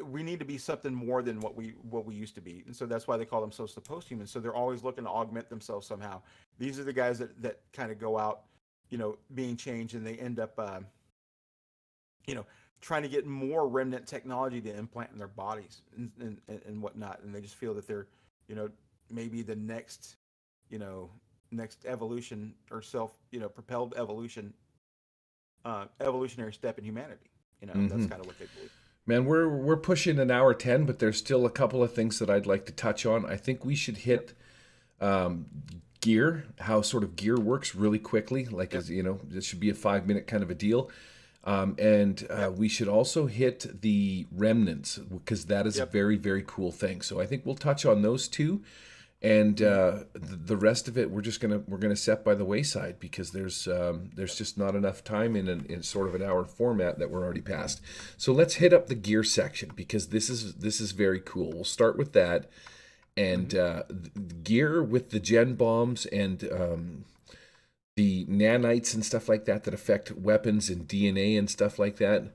We need to be something more than what we used to be, and so that's why they call themselves the post-humans. So they're always looking to augment themselves somehow. These are the guys that kind of go out, being changed, and they end up, you know, trying to get more remnant technology to implant in their bodies and whatnot, and they just feel that they're, you know, maybe the you know, next evolution or propelled evolutionary step in humanity. That's Mm-hmm. kind of what they believe. Man, we're pushing an hour 10, but there's still a couple of things that I'd like to touch on. I think we should Yep. hit um, gear, how sort of gear works really quickly. Like, Yep. as you know, this should be a 5 minute kind of a deal. And Yep. we should also hit the remnants because that is a Yep. very, very cool thing. So I think we'll touch on those two, and Hmm. the rest of it we're gonna set by the wayside because there's Yep. just not enough time in sort of an hour format that we're already past. So let's hit up the gear section because this is very cool. We'll start with that, and Hmm. gear with the gen bombs and the nanites and stuff like that affect weapons and DNA and stuff like that.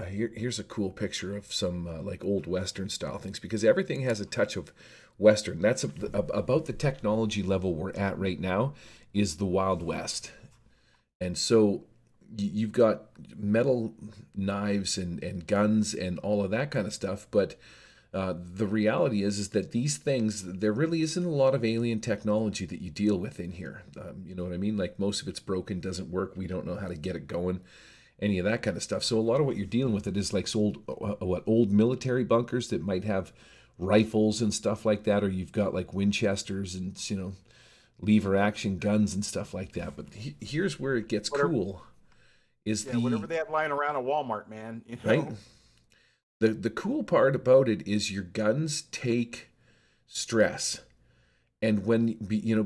Here's a cool picture of some like old Western style things because everything has a touch of Western. That's about the technology level we're at right now is the Wild West. And so you've got metal knives and guns and all of that kind of stuff, but the reality is that these things there really isn't a lot of alien technology that you deal with in here. You know what I mean? Like most of it's broken, doesn't work. We don't know how to get it going, any of that kind of stuff. So a lot of what you're dealing with it is like old military bunkers that might have rifles and stuff like that, or you've got like Winchesters and lever action guns and stuff like that. But here's where it gets Whatever. cool: is Yeah. Whatever the they have lying around at Walmart, man. right. The cool part about it is your guns take stress. And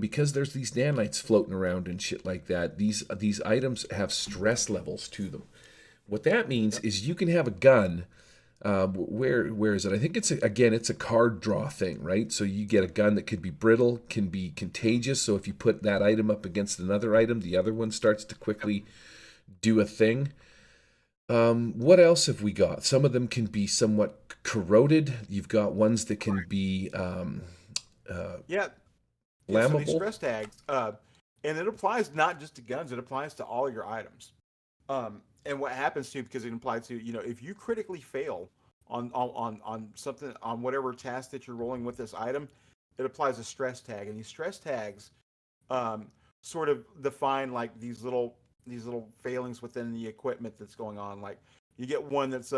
because there's these nanites floating around and shit like that, these items have stress levels to them. What that means Yep. is you can have a gun. Where is it? I think it's a card draw thing, right? So you get a gun that could be brittle, can be contagious. So if you put that item up against another item, the other one starts to Yep. quickly do a thing. What else have we got? Some of them can be somewhat corroded. You've got ones that can be Yeah. Yeah. So these flammable. stress tags, and it applies not just to guns; it applies to all your items. And what happens to because it applies to if you critically fail on something on whatever task that you're rolling with this item, it applies a stress tag, and these stress tags um, sort of define like these little failings within the equipment that's going on. Like you get one that's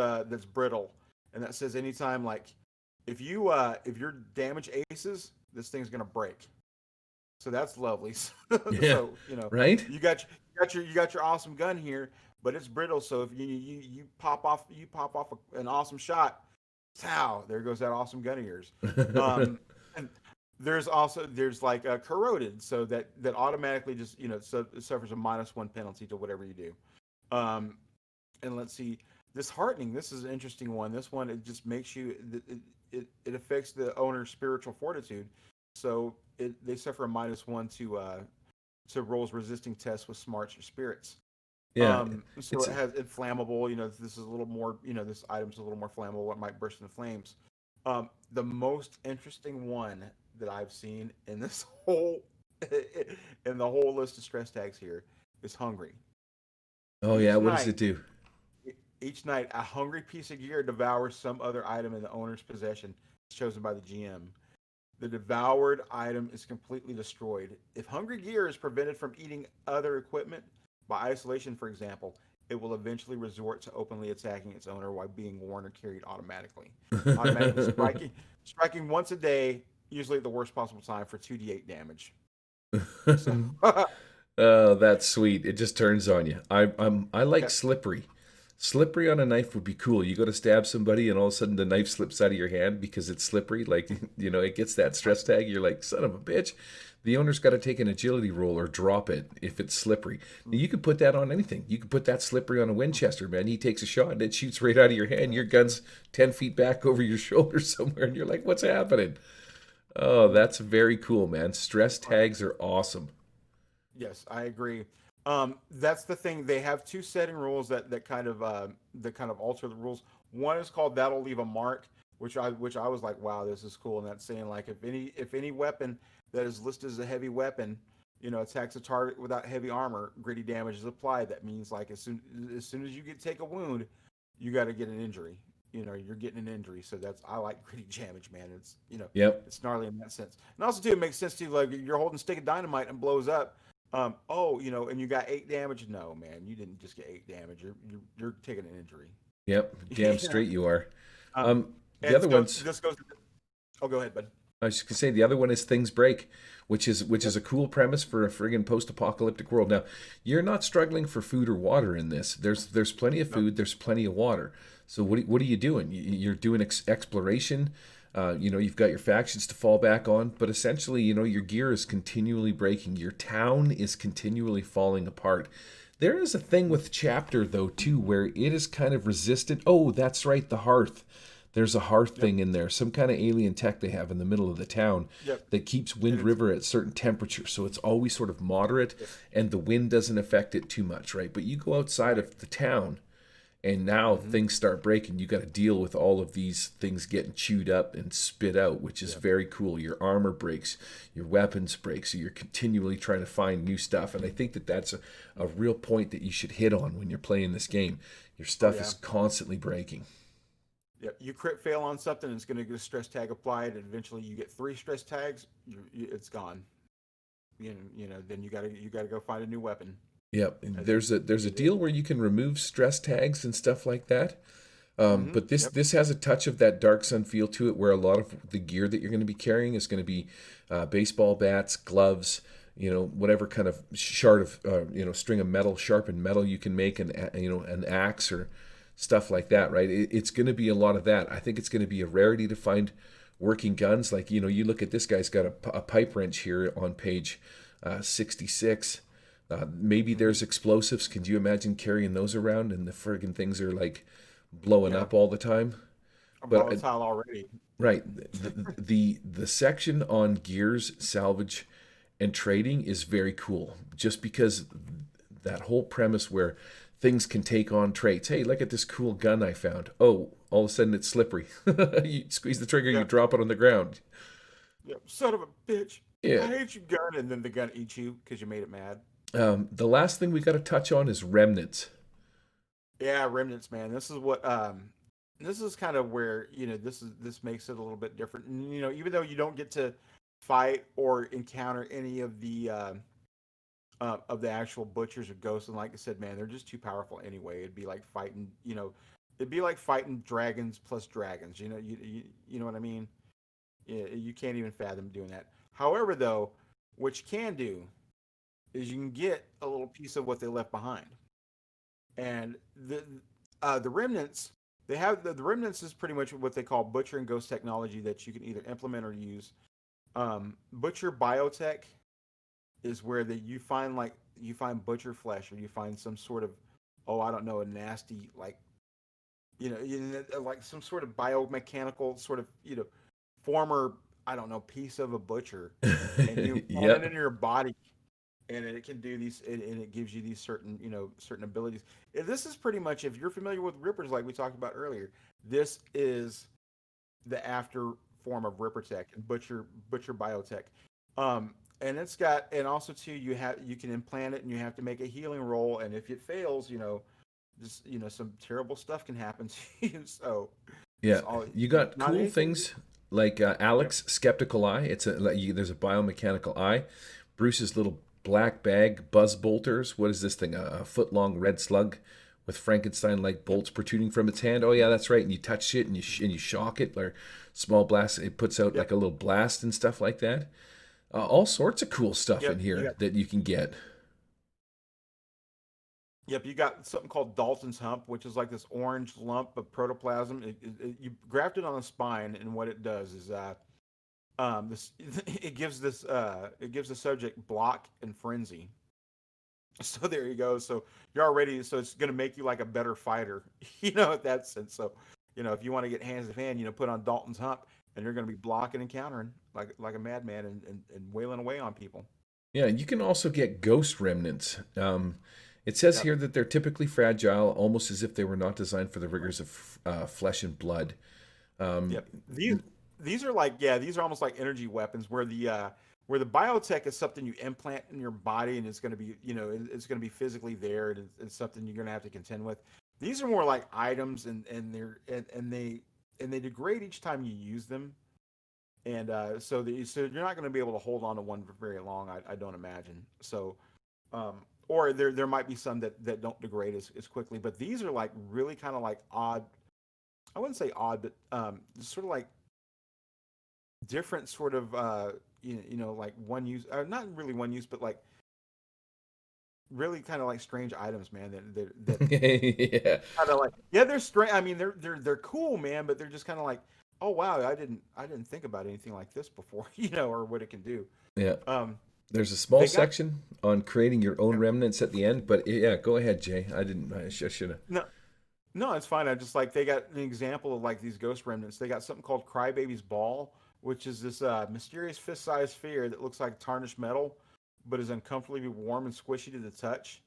brittle, and that says anytime like if your damage aces, this thing's gonna break. So that's lovely. Yeah, So right? you got your awesome gun here, but it's brittle. So if you pop off an awesome shot, pow, there goes that awesome gun of yours. Um, and there's like a corroded, so that automatically just so it suffers a -1 penalty to whatever you do. Um, and let's see, this heartening. This is an interesting one. This one it just makes you it affects the owner's spiritual fortitude. So they suffer a -1 to rolls resisting tests with smarts or spirits. Yeah, So it's it has inflammable. This is a little more. This item's a little more flammable. It might burst into flames. The most interesting one that I've seen in this whole in the whole list of stress tags here is hungry. oh yeah. Each What does it night, do? each night, a hungry piece of gear devours some other item in the owner's possession, chosen by the GM. The devoured item is completely destroyed. If hungry gear is prevented from eating other equipment, by isolation, for example, it will eventually resort to openly attacking its owner while being worn or carried automatically. Automatically striking once a day, usually at the worst possible time for 2d8 damage. So, Oh, that's sweet. It just turns on you. I like yeah, slippery. Slippery on a knife would be cool. You go to stab somebody and all of a sudden the knife slips out of your hand because it's slippery. Like, it gets that stress tag. You're like, son of a bitch. The owner's got to take an agility roll or drop it if it's slippery. Now, you could put that on anything. You could put that slippery on a Winchester, man. He takes a shot and it shoots right out of your hand. Your gun's 10 feet back over your shoulder somewhere, and you're like, what's happening? Oh, that's very cool, man. Stress tags are awesome. yes, I agree. That's the thing. They have two setting rules that kind of alter the rules. One is called "That'll Leave a Mark," which I was like, wow, this is cool. And that's saying like if any weapon that is listed as a heavy weapon, attacks a target without heavy armor, gritty damage is applied. That means like as soon as you take a wound, you got to get an injury. You're getting an injury. So that's I like gritty damage, man. Yep. It's gnarly in that sense. And also too, it makes sense too. Like you're holding a stick of dynamite and blows up. And you got 8 damage. No, man, you didn't just get 8 damage. You're taking an injury. Yep. Damn you know. straight you are. Um, The and other so ones, this goes. Oh, go ahead, bud. I was just gonna say, the other one is things break, which is Yep. a cool premise for a friggin' post-apocalyptic world. Now, you're not struggling for food or water in this. There's plenty of Nope. food. There's plenty of water. So what are you doing? You're doing exploration. You've got your factions to fall back on, but essentially, your gear is continually breaking. Your town is continually falling apart. There is a thing with chapter though too, where it is kind of resistant. Oh, that's right, the hearth. There's a hearth Yep. thing in there, some kind of alien tech they have in the middle of the town Yep. that keeps And Wind it's River at certain temperatures. So it's always sort of moderate yep. and the wind doesn't affect it too much, right? But you go outside Right. of the town and now Mm-hmm. things start breaking. You got to deal with all of these things getting chewed up and spit out, which is Yep. very cool. Your armor breaks, your weapons break, so you're continually trying to find new stuff. And I think that that's a real point that you should hit on when you're playing this game. Your Oh stuff is yeah. constantly breaking. Yep. You crit fail on something, it's going to get a stress tag applied, and eventually you get 3 stress tags. It's gone. Then you gotta go find a new weapon, Yep. and then There's a deal where you can remove stress tags and stuff like that. mm-hmm. But this Yep. this has a touch of that Dark Sun feel to it, where a lot of the gear that you're going to be carrying is going to be baseball bats, gloves, whatever kind of shard of string of metal, sharpened metal you can make, an axe or stuff like that, right? It's going to be a lot of that. I think it's going to be a rarity to find working guns. Like you look at this guy's got a pipe wrench here on page 66. Maybe Mm-hmm. there's explosives. Can you imagine carrying those around and the friggin' things are like blowing Yeah. up all the time? I'm But volatile already. Yep. right, the section on gears, salvage, and trading is very cool. Just because that whole premise where things can take on traits. Hey, look at this cool gun I found. Oh, all of a sudden it's slippery. You squeeze the trigger, you Yep. drop it on the ground. Yep. Son of a bitch. Yeah. I hate you, gun. And then the gun eats you because you made it mad. The last thing we got to touch on is remnants. Yeah, remnants, man. This is kind of where this makes it a little bit different. And, even though you don't get to fight or encounter any of the actual butchers or ghosts, and like I said, man, they're just too powerful anyway. It'd be like fighting dragons plus dragons. You know what I mean? You can't even fathom doing that. However, though, what you can do is you can get a little piece of what they left behind. And the remnants, they have the remnants is pretty much what they call butcher and ghost technology that you can either implement or use. Butcher biotech is where you find butcher flesh, or you find some sort of, oh, I don't know, a nasty, like, like some sort of biomechanical sort of, former, I don't know, piece of a butcher, and you implant it Yep. in your body, and it can do these, and it gives you these certain, certain abilities. This is pretty much, if you're familiar with rippers like we talked about earlier, this is the after form of ripper tech and butcher biotech. And it's got, and also too, you can implant it, and you have to make a healing roll, and if it fails, just, some terrible stuff can happen to you. So Yeah, it's all, you got not cool anything. things like Yep. Alex Skeptical Eye. It's a like there's a biomechanical eye. Bruce's little black bag buzz bolters. What is this thing? A foot long red slug with Frankenstein like Yep. bolts protruding from its hand. Oh yeah, that's right. And you touch it and and you shock it or small blast. It puts out like Yep. a little blast and stuff like that. All sorts of cool stuff in Yep. You here got that you can get. Yep, you got something called Dalton's hump, which is like this orange lump of protoplasm. You graft it on the spine, and what it does is this it gives the subject block and frenzy. So there you go. So you're already, so it's going to make you like a better fighter, in that sense. So if you want to get hands of hand, put on Dalton's hump, and you're going to be blocking and countering like a madman, and wailing away on people. Yeah, you can also get ghost remnants. It says Yep. here that they're typically fragile, almost as if they were not designed for the Right. rigors of flesh and blood. Um, Yep. These are like, yeah, these are almost like energy weapons, where the biotech is something you implant in your body, and it's going to be, it's going to be physically there, and it's something you're going to have to contend with. These are more like items, and they degrade each time you use them, and so you're not going to be able to hold on to one for very long. I don't imagine. So or there might be some that don't degrade as quickly, but these are like really kind of like odd. I wouldn't say odd, but sort of like different sort of like one use, not really one use, but like really kind of like strange items, man. That yeah, kind of like, yeah, they're strange. I mean, they're cool, man, but they're just kind of like, oh wow, I didn't think about anything like this before, or what it can do. yeah. Um, There's a small they got section on creating your own yeah, remnants at the end, but yeah, go ahead, Jay. I didn't. I should have. no. No, it's fine. I just like, they got an example of like these ghost remnants. They got something called Crybaby's Ball, which is this mysterious fist-sized sphere that looks like tarnished metal, but is uncomfortably warm and squishy to the touch.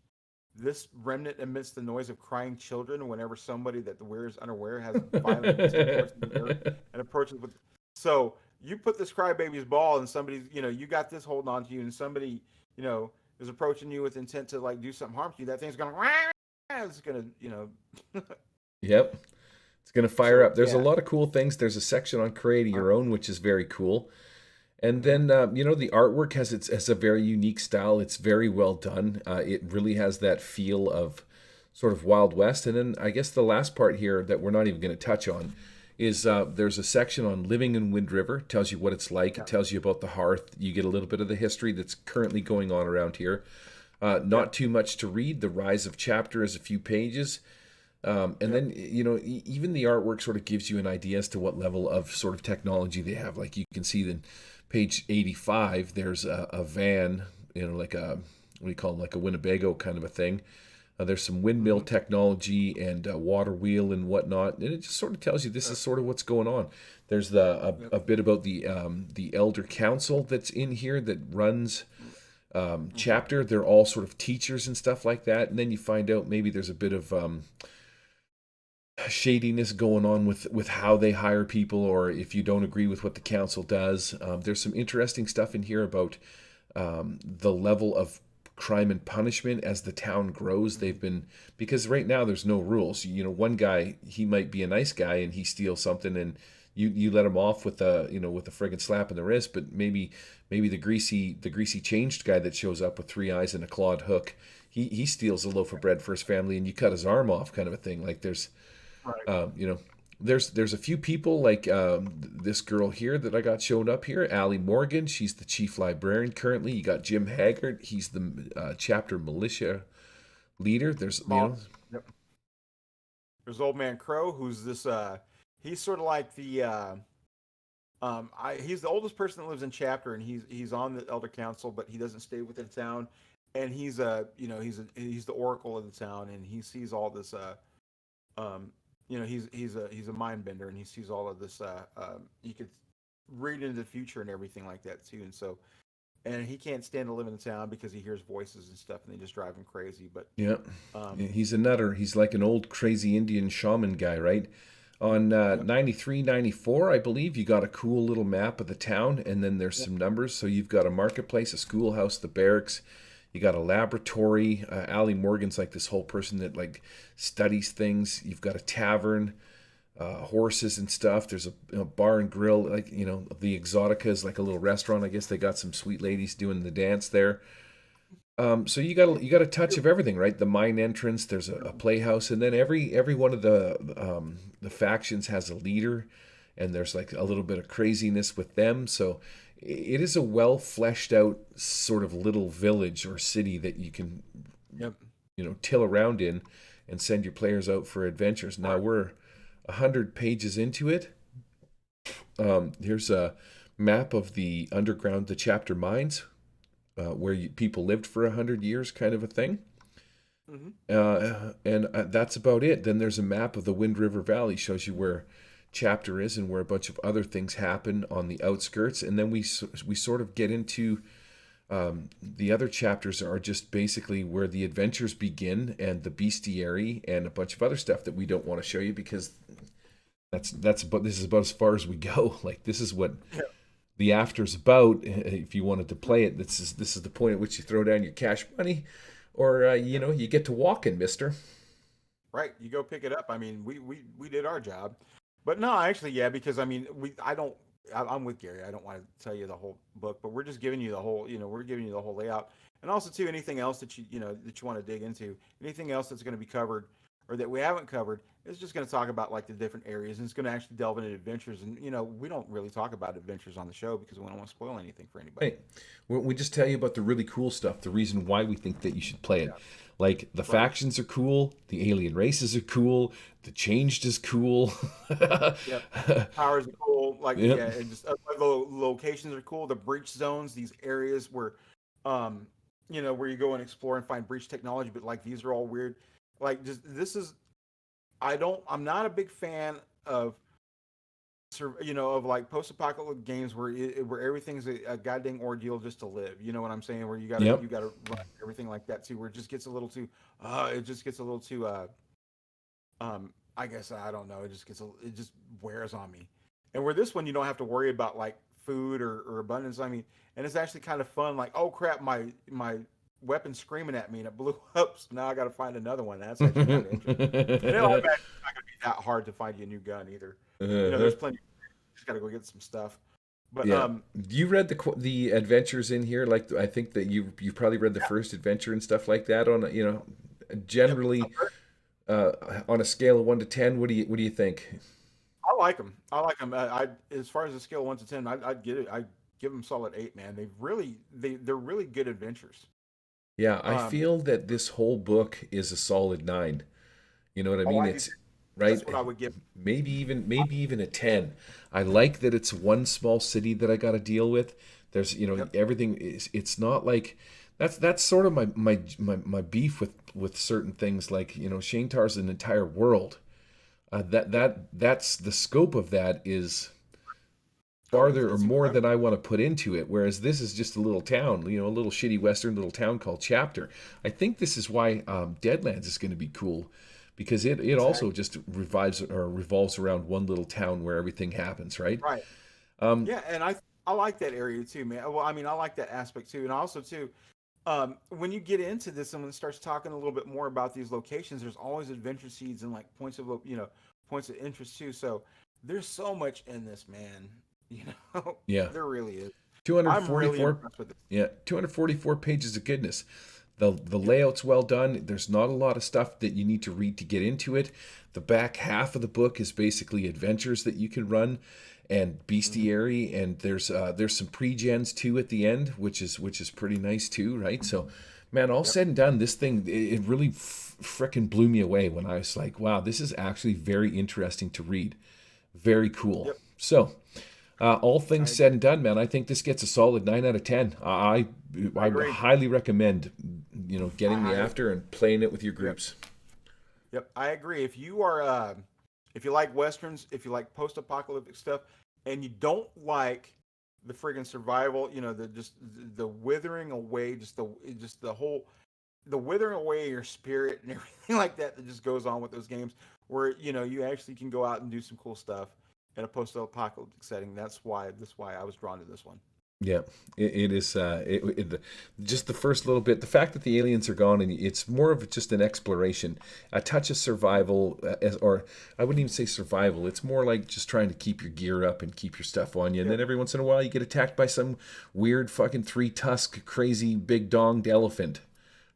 This remnant emits the noise of crying children whenever somebody that the wearer is unaware has violent intent towards the wearer and approaches with. So you put this Crybaby's Ball, and somebody, you got this holding on to you, and somebody, you know, is approaching you with intent to like do something harm to you. That thing's gonna, it's gonna, Yep, it's gonna fire so up. There's a yeah. lot of cool things. There's a section on creating Uh, your own, which is very cool. And mm-hmm. then the artwork has a very unique style. It's very well done. It really has that feel of sort of Wild West. And then I guess the last part here that we're not even going to touch on is there's a section on living in Wind River. It tells you what it's like. It Yeah. tells you about the hearth. You get a little bit of the history that's currently going on around here. Not Yep. too much to read. The rise of chapter is a few pages. And Yep. then, even the artwork sort of gives you an idea as to what level of sort of technology they have. Like you can see then page 85, there's a van, like what do you call them, like a Winnebago kind of a thing. There's some windmill Mm-hmm. technology and water wheel and whatnot. And it just sort of tells you this is Yep. sort of what's going on. There's Yep. a bit about the elder council that's in here that runs Mm-hmm. chapter. They're all sort of teachers and stuff like that. And then you find out maybe there's a bit of shadiness going on with how they hire people, or if you don't agree with what the council does. There's some interesting stuff in here about the level of crime and punishment as the town grows. Mm-hmm. They've been, because right now there's no rules. One guy, he might be a nice guy and he steals something, and you let him off with a with a friggin' slap in the wrist. But maybe the greasy changed guy that shows up with three eyes and a clawed hook, he steals a loaf of bread for his family and you cut his arm off, kind of a thing. Like there's Right. um, you know, there's a few people like this girl here that I got showed up here, Allie Morgan. She's the chief librarian currently. You got Jim Haggard. He's the chapter militia leader. There's Mom. Yep. There's Old Man Crow, who's this. He's sort of like the. He's the oldest person that lives in chapter, and he's on the elder council, but he doesn't stay within town. And he's the oracle of the town, and he sees all this. Um, he's a mind bender, and he sees all of this. He could read into the future and everything like that too. And so and he can't stand to live in the town because he hears voices and stuff, and they just drive him crazy. But Yeah. um, He's a nutter. He's like an old crazy Indian shaman guy, right? On yep, 93, 94, I believe, you got a cool little map of the town, and then there's yep, some numbers. So you've got a marketplace, a schoolhouse, the barracks. You got a laboratory. Allie Morgan's like this whole person that like studies things. You've got a tavern, horses and stuff. There's a bar and grill. Like the Exotica is like a little restaurant. I guess they got some sweet ladies doing the dance there. So you got a touch of everything, right? The mine entrance, there's a playhouse, and then every one of the factions has a leader, and there's like a little bit of craziness with them. So it is a well fleshed out sort of little village or city that you can yep. till around in and send your players out for adventures. Now Right. we're 100 pages into it. Here's a map of the underground, the chapter mines, where people lived for 100 years, kind of a thing. Hmm. And that's about it. Then there's a map of the Wind River Valley, shows you where chapter is and where a bunch of other things happen on the outskirts. And then we sort of get into the other chapters are just basically where the adventures begin and the bestiary and a bunch of other stuff that we don't want to show you because that's about this is about as far as we go. Like this is what Yeah. the after's about. If you wanted to play it, this is the point at which you throw down your cash money, or Yep. you get to walk in, Mister. Right. You go pick it up. I mean, we did our job, but no, actually, yeah, because I mean, we I don't. I'm with Gary. I don't want to tell you the whole book, but we're just giving you the whole. We're giving you the whole layout, and also too anything else that that you want to dig into, anything else that's going to be covered or that we haven't covered is just going to talk about like the different areas, and it's going to actually delve into adventures. And we don't really talk about adventures on the show because we don't want to spoil anything for anybody. Right. We just tell you about the really cool stuff, the reason why we think that you should play it. Like the Right. factions are cool, the alien races are cool, the changed is cool. Yep. Powers are cool. Like, Yep. yeah, and just the locations are cool. The breach zones, these areas where, um, where you go and explore and find breach technology, but like these are all weird. Like, just this is, I'm not a big fan of, of like post-apocalyptic games where everything's a goddamn ordeal just to live. You know what I'm saying? Where Yep. you gotta run everything like that too. Where it just gets a little too, it just gets a little too, I guess I don't know. It just wears on me. And where this one you don't have to worry about like food or abundance. I mean, and it's actually kind of fun. Like, oh crap, my weapon's screaming at me and it blew up. So now I got to find another one. That's actually kind of interesting. And I imagine it's not going to be that hard to find you a new gun either. Uh-huh. There's plenty. Just got to go get some stuff. But Yeah. You read the adventures in here? Like I think that you probably read the yeah, first adventure and stuff like that. On yep. generally uh, on a scale of 1 to 10, what do you think? I like them. I like them. I as far as a scale of 1 to 10, I'd get it. I give them solid 8. Man, they're really good adventures. Yeah, I Um, feel that this whole book is a solid 9. You know what I oh, mean? I do. It's That's right. what I would give. Maybe even a 10. I like that it's one small city that I got to deal with. There's Yep. everything is it's not like that's sort of my beef with certain things like Shanetar's an entire world. That's the scope of that is Oh, farther or it's more incredible. than I want to put into it. Whereas this is just a little town, a little shitty western little town called Chapter. I think this is why Deadlands is going to be cool because it also Exactly. just revives or revolves around one little town where everything happens, right? Right. Um, Yeah, and I like that area too, man. Well, I mean, I like that aspect too, and also too, when you get into this and when it starts talking a little bit more about these locations, there's always adventure seeds and like points of interest too. So there's so much in this, man. You know, yeah, there really is. I'm really 244. impressed with this. Yeah, 244 pages of goodness. The Yep. layout's well done. There's not a lot of stuff that you need to read to get into it. The back half of the book is basically adventures that you can run and Hmm. bestiary, and there's some pre-gens too at the end, which is pretty nice too, right? So man, all Yep. said and done, this thing it really frickin' blew me away when I was like, wow, this is actually very interesting to read. Very cool. Yep. So all things I said and done, man, I think this gets a solid 9 out of 10. I I would agree. highly recommend, getting the I after and playing it with your Yep. groups. Yep. I agree. If you like westerns, if you like post-apocalyptic stuff, and you don't like the friggin' survival, the just the withering away, just the whole the withering away of your spirit and everything like that just goes on with those games where you actually can go out and do some cool stuff in a post-apocalyptic setting. That's why I was drawn to this one. Yeah, it is. Just the first little bit, the fact that the aliens are gone, and it's more of just an exploration, a touch of survival, or I wouldn't even say survival. It's more like just trying to keep your gear up and keep your stuff on you. And Yep. then every once in a while, you get attacked by some weird fucking three tusk, crazy big donged elephant.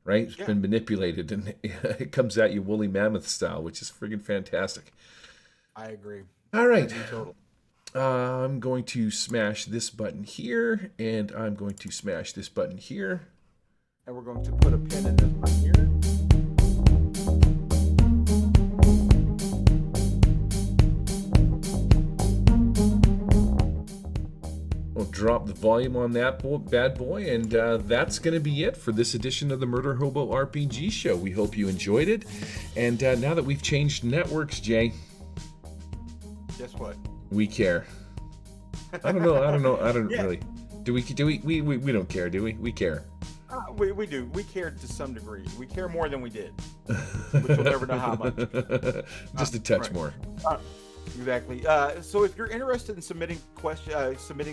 Right? It's Yeah, been manipulated, and it comes at you woolly mammoth style, which is friggin' fantastic. I agree. All I right. agree totally. I'm going to smash this button here, and I'm going to smash this button here. And we're going to put a pin in this one here. We'll drop the volume on that bad boy, and that's going to be it for this edition of the Murder Hobo RPG show. We hope you enjoyed it. And now that we've changed networks, Jay, Guess what? we care. I don't know. I don't Yeah, really. Do we don't care, do we? We care. we do. We care to some degree. We care more than we did, but you'll never know how much. Just a touch Right. more. Uh, exactly. So if you're interested in submitting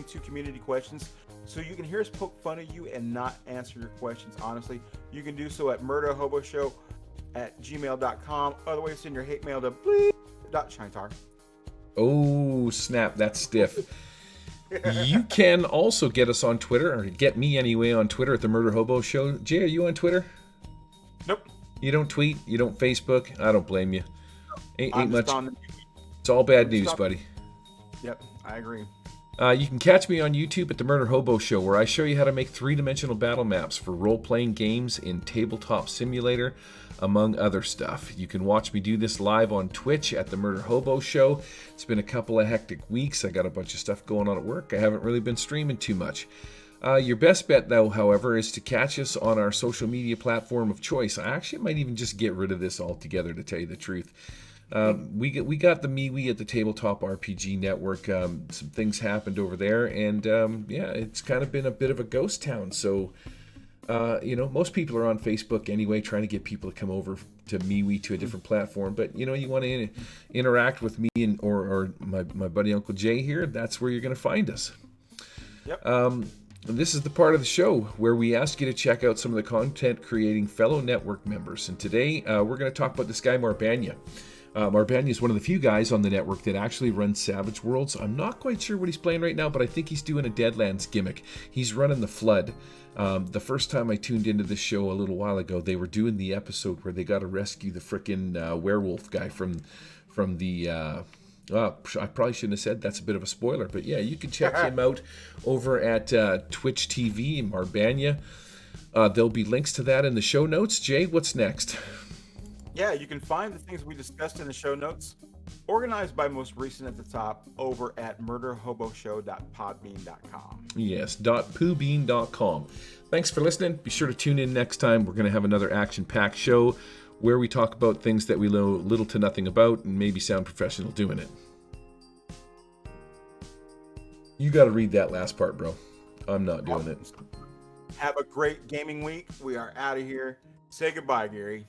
to community questions, so you can hear us poke fun at you and not answer your questions honestly, you can do so at murderhoboshow@gmail.com. Otherwise, send your hate mail to bleep.shinetar. Oh, snap. That's stiff. You can also get us on Twitter, or get me anyway on Twitter at the Murder Hobo Show. Jay, are you on Twitter? Nope. You don't tweet? You don't Facebook? I don't blame you. Ain't I'm just much. on. It's all bad I'm just news, on. buddy. Yep, I agree. You can catch me on YouTube at the Murder Hobo Show, where I show you how to make three-dimensional battle maps for role-playing games in Tabletop Simulator, among other stuff. You can watch me do this live on Twitch at the Murder Hobo Show. It's been a couple of hectic weeks. I got a bunch of stuff going on at work. I haven't really been streaming too much. Your best bet, though, however, is to catch us on our social media platform of choice. I actually might even just get rid of this altogether, to tell you the truth. We got the MeWe at the Tabletop RPG Network. Some things happened over there, and yeah, it's kind of been a bit of a ghost town. So, most people are on Facebook anyway, trying to get people to come over to MeWe, to a different platform. But you want to interact with me and or my buddy Uncle Jay here. That's where you're going to find us. Yep. This is the part of the show where we ask you to check out some of the content creating fellow network members. And today we're going to talk about this guy, Marbanya. Marbanya is one of the few guys on the network that actually runs Savage Worlds. I'm not quite sure what he's playing right now, but I think he's doing a Deadlands gimmick. He's running the Flood. The first time I tuned into this show a little while ago, they were doing the episode where they got to rescue the frickin' werewolf guy from the... I probably shouldn't have said that's a bit of a spoiler, but yeah, you can check him out over at Twitch TV in Marbanya. There'll be links to that in the show notes. Jay, what's next? Yeah, you can find the things we discussed in the show notes, organized by most recent at the top, over at murderhoboshow.podbean.com. Yes, .poobean.com. Thanks for listening. Be sure to tune in next time. We're going to have another action-packed show where we talk about things that we know little to nothing about and maybe sound professional doing it. You got to read that last part, bro. I'm not doing it. Have a great gaming week. We are out of here. Say goodbye, Gary.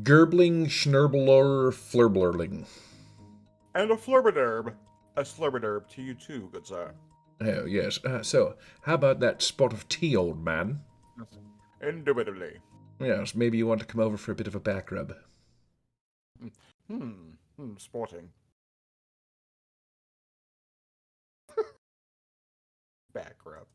Gerbling, schnerbler, flurblerling. And a flurbaderb. A slurbaderb to you too, good sir. Oh, yes. So, how about that spot of tea, old man? Indubitably. Yes, maybe you want to come over for a bit of a back rub. Sporting. Back rub.